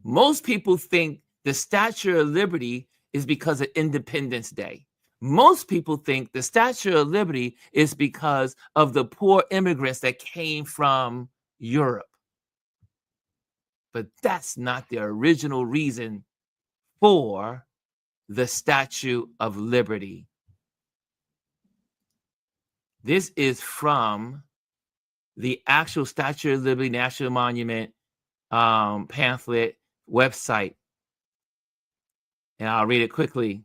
Most people think the Statue of Liberty is because of Independence Day. Most people think the Statue of Liberty is because of the poor immigrants that came from Europe. But that's not the original reason for the Statue of Liberty. This is from the actual Statue of Liberty National Monument pamphlet website. And I'll read it quickly.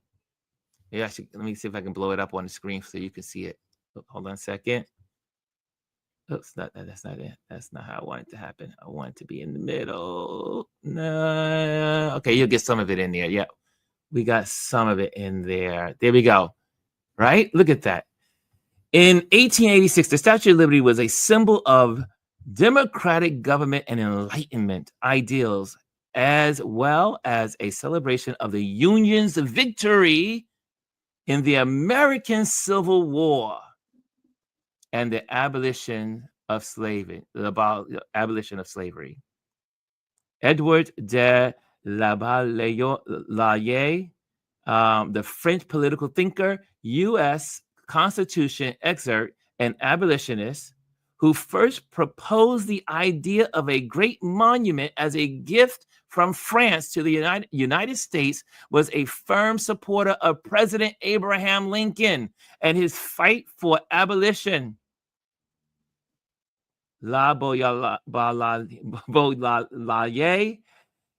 Yeah, let me see if I can blow it up on the screen so you can see it. Hold on a second. Oops, that's not it. That's not how I want it to happen. I want it to be in the middle. No. Okay, you'll get some of it in there. Yeah, we got some of it in there. There we go. Right? Look at that. In 1886, the Statue of Liberty was a symbol of democratic government and Enlightenment ideals, as well as a celebration of the Union's victory in the American Civil War and the abolition of slavery. Edward de Lavalliere, the French political thinker, U.S. Constitution excerpt, and abolitionist, who first proposed the idea of a great monument as a gift from France to the United States, was a firm supporter of President Abraham Lincoln and his fight for abolition. Lavalliere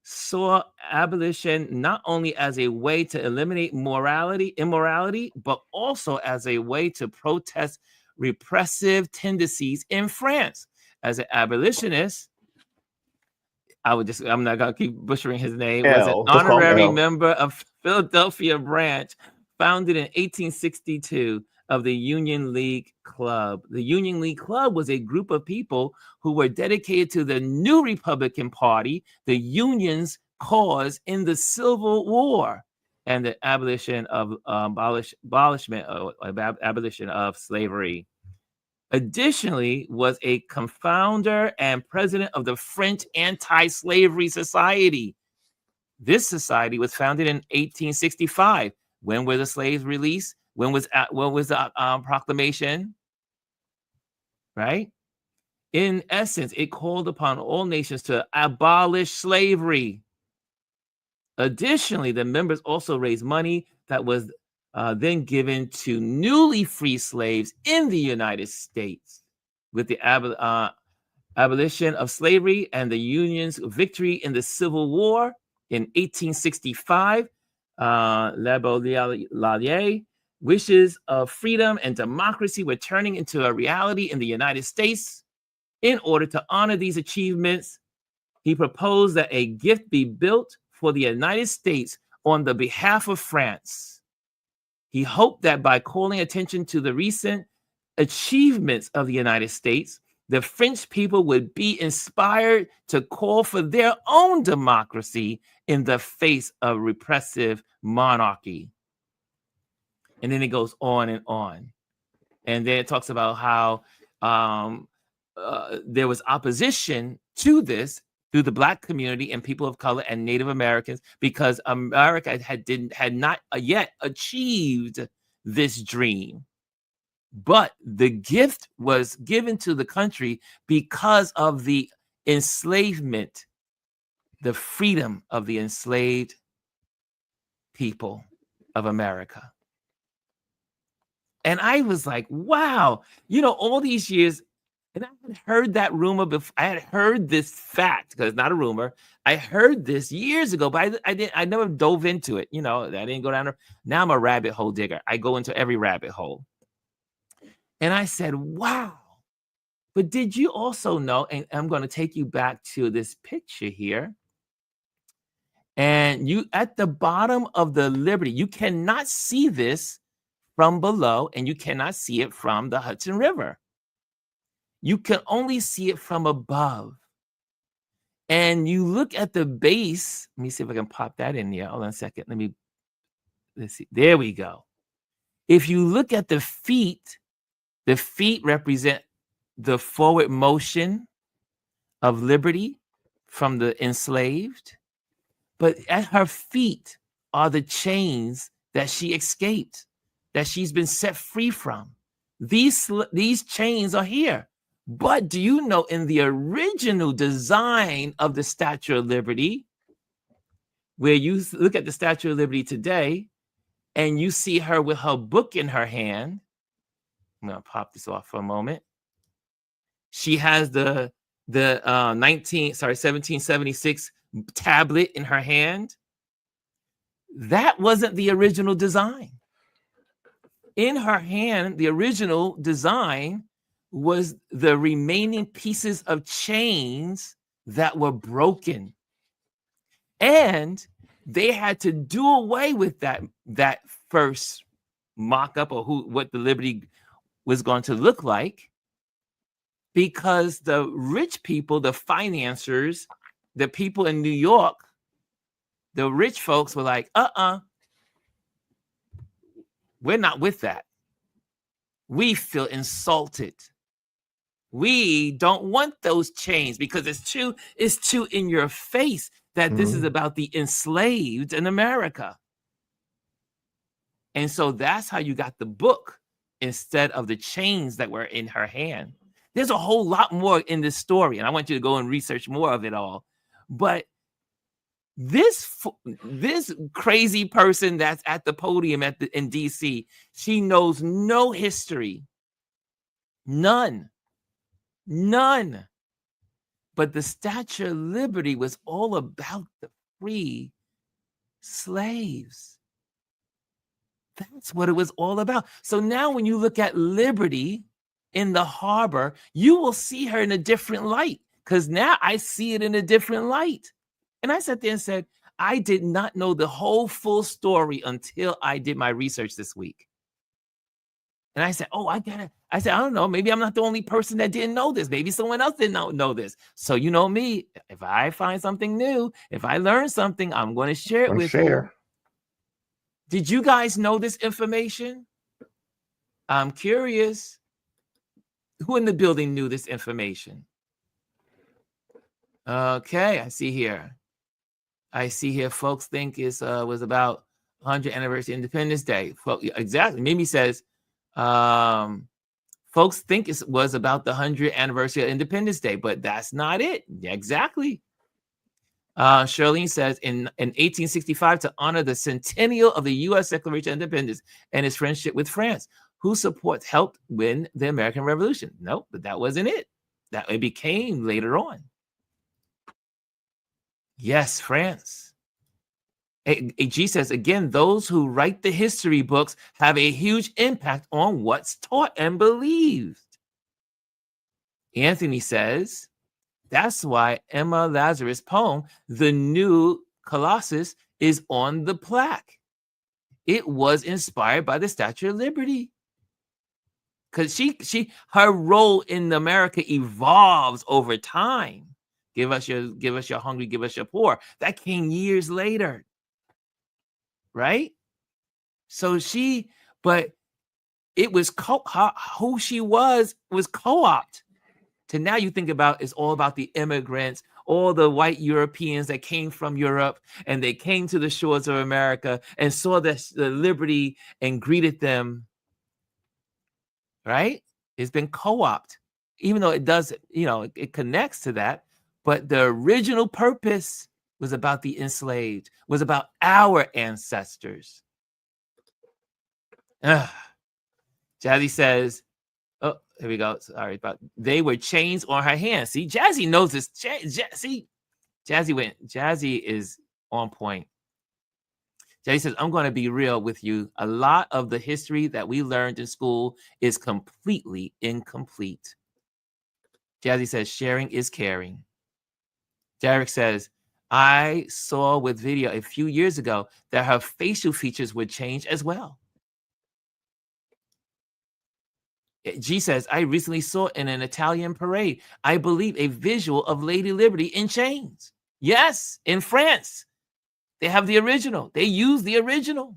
saw abolition not only as a way to eliminate immorality, but also as a way to protest repressive tendencies in France. As an abolitionist, I'm not gonna keep butchering his name, was an honorary member of Philadelphia branch, founded in 1862 of the Union League Club. The Union League Club was a group of people who were dedicated to the new Republican Party, the Union's cause in the Civil War, and the abolition of abolition of slavery. Additionally, was a confounder and president of the French Anti-Slavery Society. This society was founded in 1865. When were the slaves released? When was the proclamation? Right? In essence, it called upon all nations to abolish slavery. Additionally, the members also raised money that was then given to newly free slaves in the United States. With the abolition of slavery and the Union's victory in the Civil War in 1865, Lavalliere wishes of freedom and democracy were turning into a reality in the United States. In order to honor these achievements, he proposed that a gift be built for the United States on the behalf of France. He hoped that by calling attention to the recent achievements of the United States, the French people would be inspired to call for their own democracy in the face of repressive monarchy. And then it goes on and on. And then it talks about how there was opposition to this through the Black community and people of color and Native Americans, because America had not yet achieved this dream. But the gift was given to the country because of the enslavement, the freedom of the enslaved people of America. And I was like, wow, all these years, and I had heard that rumor before. I had heard this fact, because it's not a rumor. I heard this years ago, but I never dove into it. I didn't go down there. Now I'm a rabbit hole digger. I go into every rabbit hole. And I said, wow. But did you also know, and I'm going to take you back to this picture here. And you, at the bottom of the Liberty, you cannot see this from below, and you cannot see it from the Hudson River. You can only see it from above. And you look at the base. Let me see if I can pop that in there. Hold on a second. Let's see. There we go. If you look at the feet represent the forward motion of liberty from the enslaved. But at her feet are the chains that she escaped, that she's been set free from. These chains are here. But do you know, in the original design of the Statue of Liberty, where you look at the Statue of Liberty today, and you see her with her book in her hand, I'm going to pop this off for a moment. She has the 1776 tablet in her hand. That wasn't the original design. In her hand, the original design was the remaining pieces of chains that were broken. And they had to do away with that first mock-up of what the Liberty was going to look like, because the rich people, the financiers, the people in New York, the rich folks were like, we're not with that. We feel insulted. We don't want those chains, because it's too in your face that this is about the enslaved in America. And so that's how you got the book instead of the chains that were in her hand. There's a whole lot more in this story, and I want you to go and research more of it all. But this crazy person that's at the podium in DC, she knows no history. None. But the Statue of Liberty was all about the free slaves. That's what it was all about. So now when you look at Liberty in the harbor, you will see her in a different light, because now I see it in a different light. And I sat there and said, I did not know the whole full story until I did my research this week. And I said, I don't know, maybe I'm not the only person that didn't know this. Maybe someone else didn't know this. So you know me, if I find something new, if I learn something, I'm going to share it with you. Did you guys know this information? I'm curious. Who in the building knew this information? Okay, I see here. Folks think it was about 100th anniversary Independence Day. Exactly. Mimi says, folks think it was about the 100th anniversary of Independence Day, but that's not it. Yeah, exactly. Charlene says, in 1865, to honor the centennial of the U.S. Declaration of Independence and its friendship with France, whose support helped win the American Revolution. Nope, but that wasn't it. That it became later on. Yes, France. G says, again, those who write the history books have a huge impact on what's taught and believed. Anthony says, that's why Emma Lazarus' poem, The New Colossus, is on the plaque. It was inspired by the Statue of Liberty. Because her role in America evolves over time. Give us your hungry, give us your poor. That came years later. Right? So but it was who she was co-opted. To now you think about, it's all about the immigrants, all the white Europeans that came from Europe, and they came to the shores of America and saw the liberty and greeted them. Right? It's been co-opted, even though it does, it connects to that. But the original purpose was about the enslaved, was about our ancestors. Jazzy says, oh, here we go. Sorry about, they were chains on her hands. See, Jazzy knows this. See, Jazzy is on point. Jazzy says, I'm going to be real with you. A lot of the history that we learned in school is completely incomplete. Jazzy says, sharing is caring. Derek says, I saw with video a few years ago that her facial features would change as well. G says, I recently saw in an Italian parade, I believe, a visual of Lady Liberty in chains. Yes, in France. They have the original. They use the original.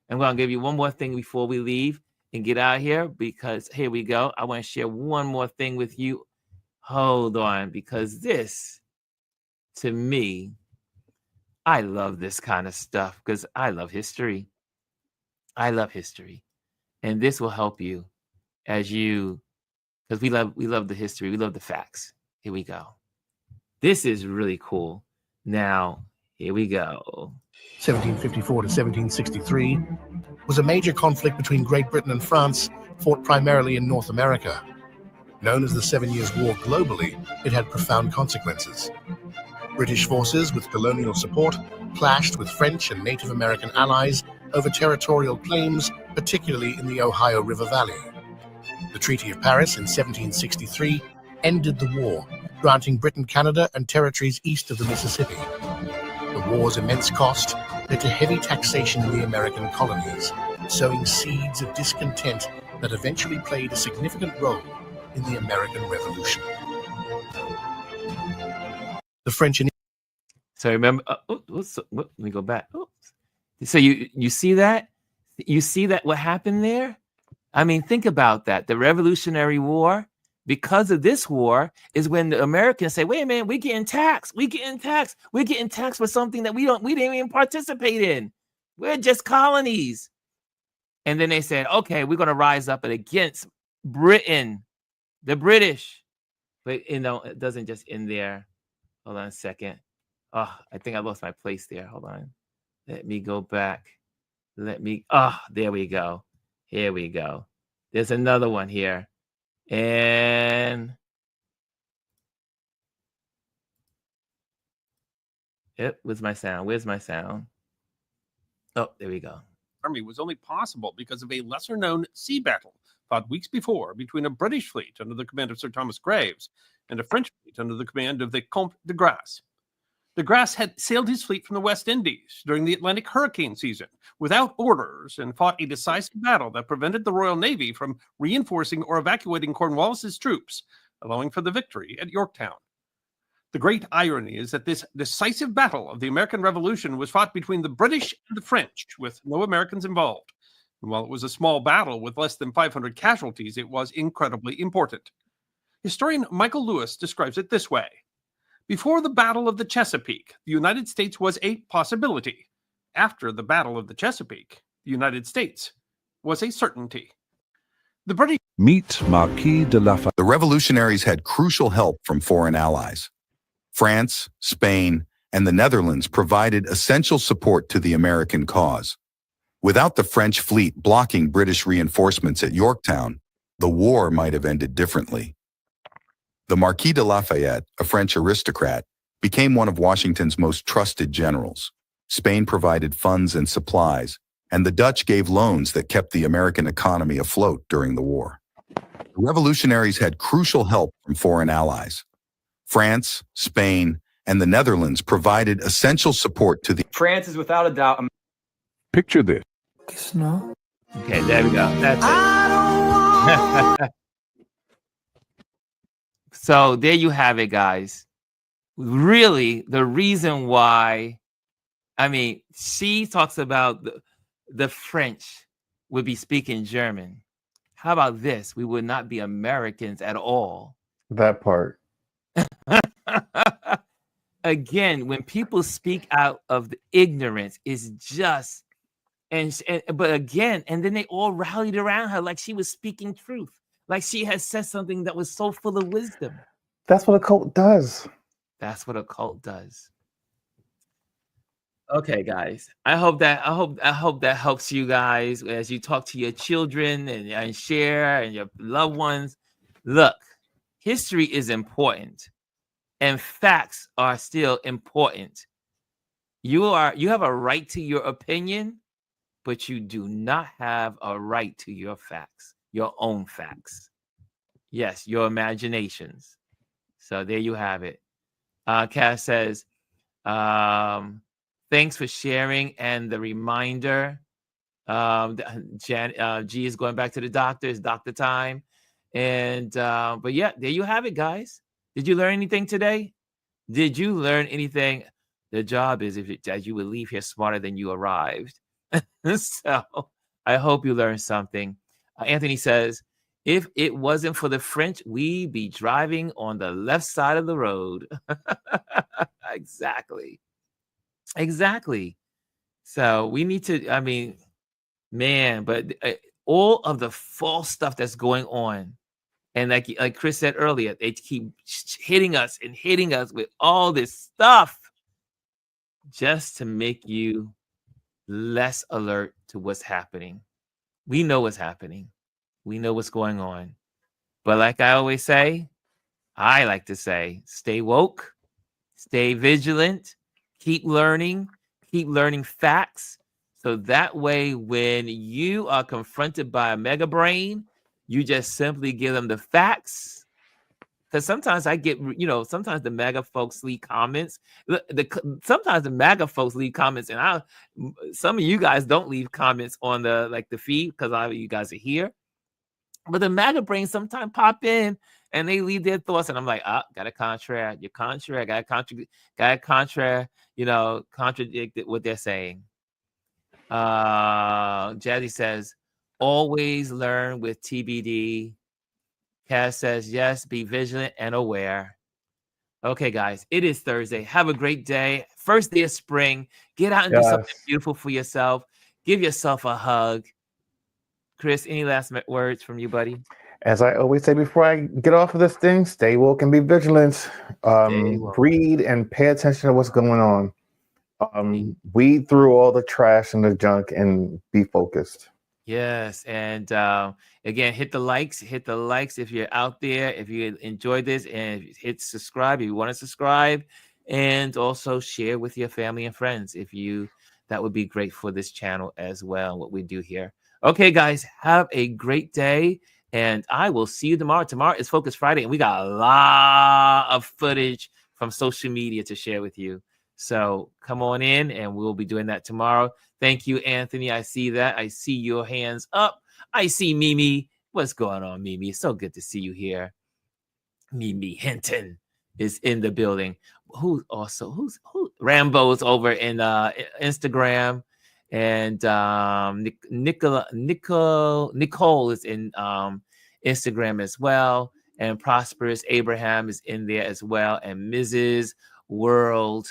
I'm going to give you one more thing before we leave and get out of here, because here we go. I want to share one more thing with you. Hold on, because this, to me, I love this kind of stuff because I love history. I love history. And this will help you because we love the history. We love the facts. Here we go. This is really cool. Now, here we go. 1754 to 1763 was a major conflict between Great Britain and France, fought primarily in North America. Known as the 7 Years' War globally, it had profound consequences. British forces with colonial support clashed with French and Native American allies over territorial claims, particularly in the Ohio River Valley. The Treaty of Paris in 1763 ended the war, granting Britain Canada and territories east of the Mississippi. The war's immense cost led to heavy taxation in the American colonies, sowing seeds of discontent that eventually played a significant role in the American Revolution. The French and so remember, let me go back. So you see that? You see that what happened there? I mean, think about that. The Revolutionary War, because of this war, is when the Americans say, wait a minute, we're getting taxed. We're getting taxed for something that we didn't even participate in. We're just colonies. And then they said, okay, we're going to rise up against Britain, the British. But, it doesn't just end there. Hold on a second. Oh, I think I lost my place there. Hold on. Let me go back. There we go. Here we go. There's another one here. And where's my sound? Oh, there we go. Army was only possible because of a lesser-known sea battle fought weeks before between a British fleet under the command of Sir Thomas Graves and a French fleet under the command of the Comte de Grasse. De Grasse had sailed his fleet from the West Indies during the Atlantic hurricane season without orders and fought a decisive battle that prevented the Royal Navy from reinforcing or evacuating Cornwallis's troops, allowing for the victory at Yorktown. The great irony is that this decisive battle of the American Revolution was fought between the British and the French, with no Americans involved. And while it was a small battle with less than 500 casualties, it was incredibly important. Historian Michael Lewis describes it this way. Before the Battle of the Chesapeake, the United States was a possibility. After the Battle of the Chesapeake, the United States was a certainty. The British Meet Marquis de Lafayette. The revolutionaries had crucial help from foreign allies. France, Spain, and the Netherlands provided essential support to the American cause. Without the French fleet blocking British reinforcements at Yorktown, the war might have ended differently. The Marquis de Lafayette, a French aristocrat, became one of Washington's most trusted generals. Spain provided funds and supplies, and the Dutch gave loans that kept the American economy afloat during the war. The revolutionaries had crucial help from foreign allies. France, Spain, and the Netherlands provided essential support to the France is without a doubt. Picture this. Okay, there we go. That's it. So there you have it, guys. Really, the reason why, I mean, she talks about the French would be speaking German. How about this? We would not be Americans at all. That part. Again, when people speak out of the ignorance, it's just, but again, and then they all rallied around her like she was speaking truth, like she had said something that was so full of wisdom. That's what a cult does. That's what a cult does. Okay, guys. I hope that helps you guys as you talk to your children and share and your loved ones. Look, history is important, and facts are still important. You have a right to your opinion, but you do not have a right to your facts, your own facts. Yes, your imaginations. So there you have it. Cass says, thanks for sharing and the reminder. G is going back to the doctor. It's doctor time. And but yeah, there you have it, guys. Did you learn anything today? Did you learn anything? The job is as you would leave here smarter than you arrived. So I hope you learned something. Anthony says, if it wasn't for the French, we'd be driving on the left side of the road. Exactly. So we need to, I mean, man, but all of the false stuff that's going on, and like Chris said earlier, they keep hitting us with all this stuff just to make you less alert to what's happening. We know what's happening. We know what's going on. But like I like to say, stay woke, stay vigilant, keep learning facts. So that way, when you are confronted by a mega brain, you just simply give them the facts. Because sometimes I get, sometimes the MAGA folks leave comments. Sometimes the MAGA folks leave comments, and some of you guys don't leave comments on the feed because a lot of you guys are here. But the MAGA brains sometimes pop in and they leave their thoughts, and I'm like, got a contrary, you're contrary, got a contrary, contradict what they're saying. Jazzy says, always learn with TBD. Cass says, yes, be vigilant and aware. Okay, guys, it is Thursday. Have a great day. First day of spring. Get out and do something beautiful for yourself. Give yourself a hug. Chris, any last words from you, buddy? As I always say before I get off of this thing, stay woke and be vigilant. Read and pay attention to what's going on. Weed through all the trash and the junk and be focused. Yes, and again, hit the likes if you're out there, if you enjoyed this, and hit subscribe if you want to subscribe, and also share with your family and friends that would be great for this channel as well, what we do here. Okay, guys, have a great day, and I will see you tomorrow. Tomorrow is Focus Friday, and we got a lot of footage from social media to share with you. So come on in, and we'll be doing that tomorrow. Thank you, Anthony. I see that. I see your hands up. I see Mimi. What's going on, Mimi? It's so good to see you here. Mimi Hinton is in the building. Who? Rambo's over in Instagram, and Nicole is in Instagram as well, and Prosperous Abraham is in there as well, and Mrs. World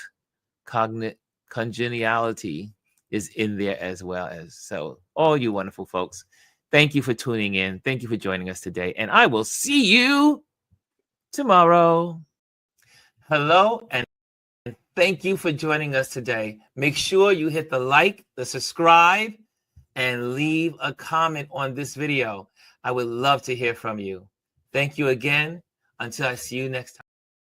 Congeniality is in there as well. So all you wonderful folks, thank you for tuning in. Thank you for joining us today, and I will see you tomorrow. Hello, and thank you for joining us today. Make sure you hit the like, the subscribe, and leave a comment on this video. I would love to hear from you. Thank you again. Until I see you next time.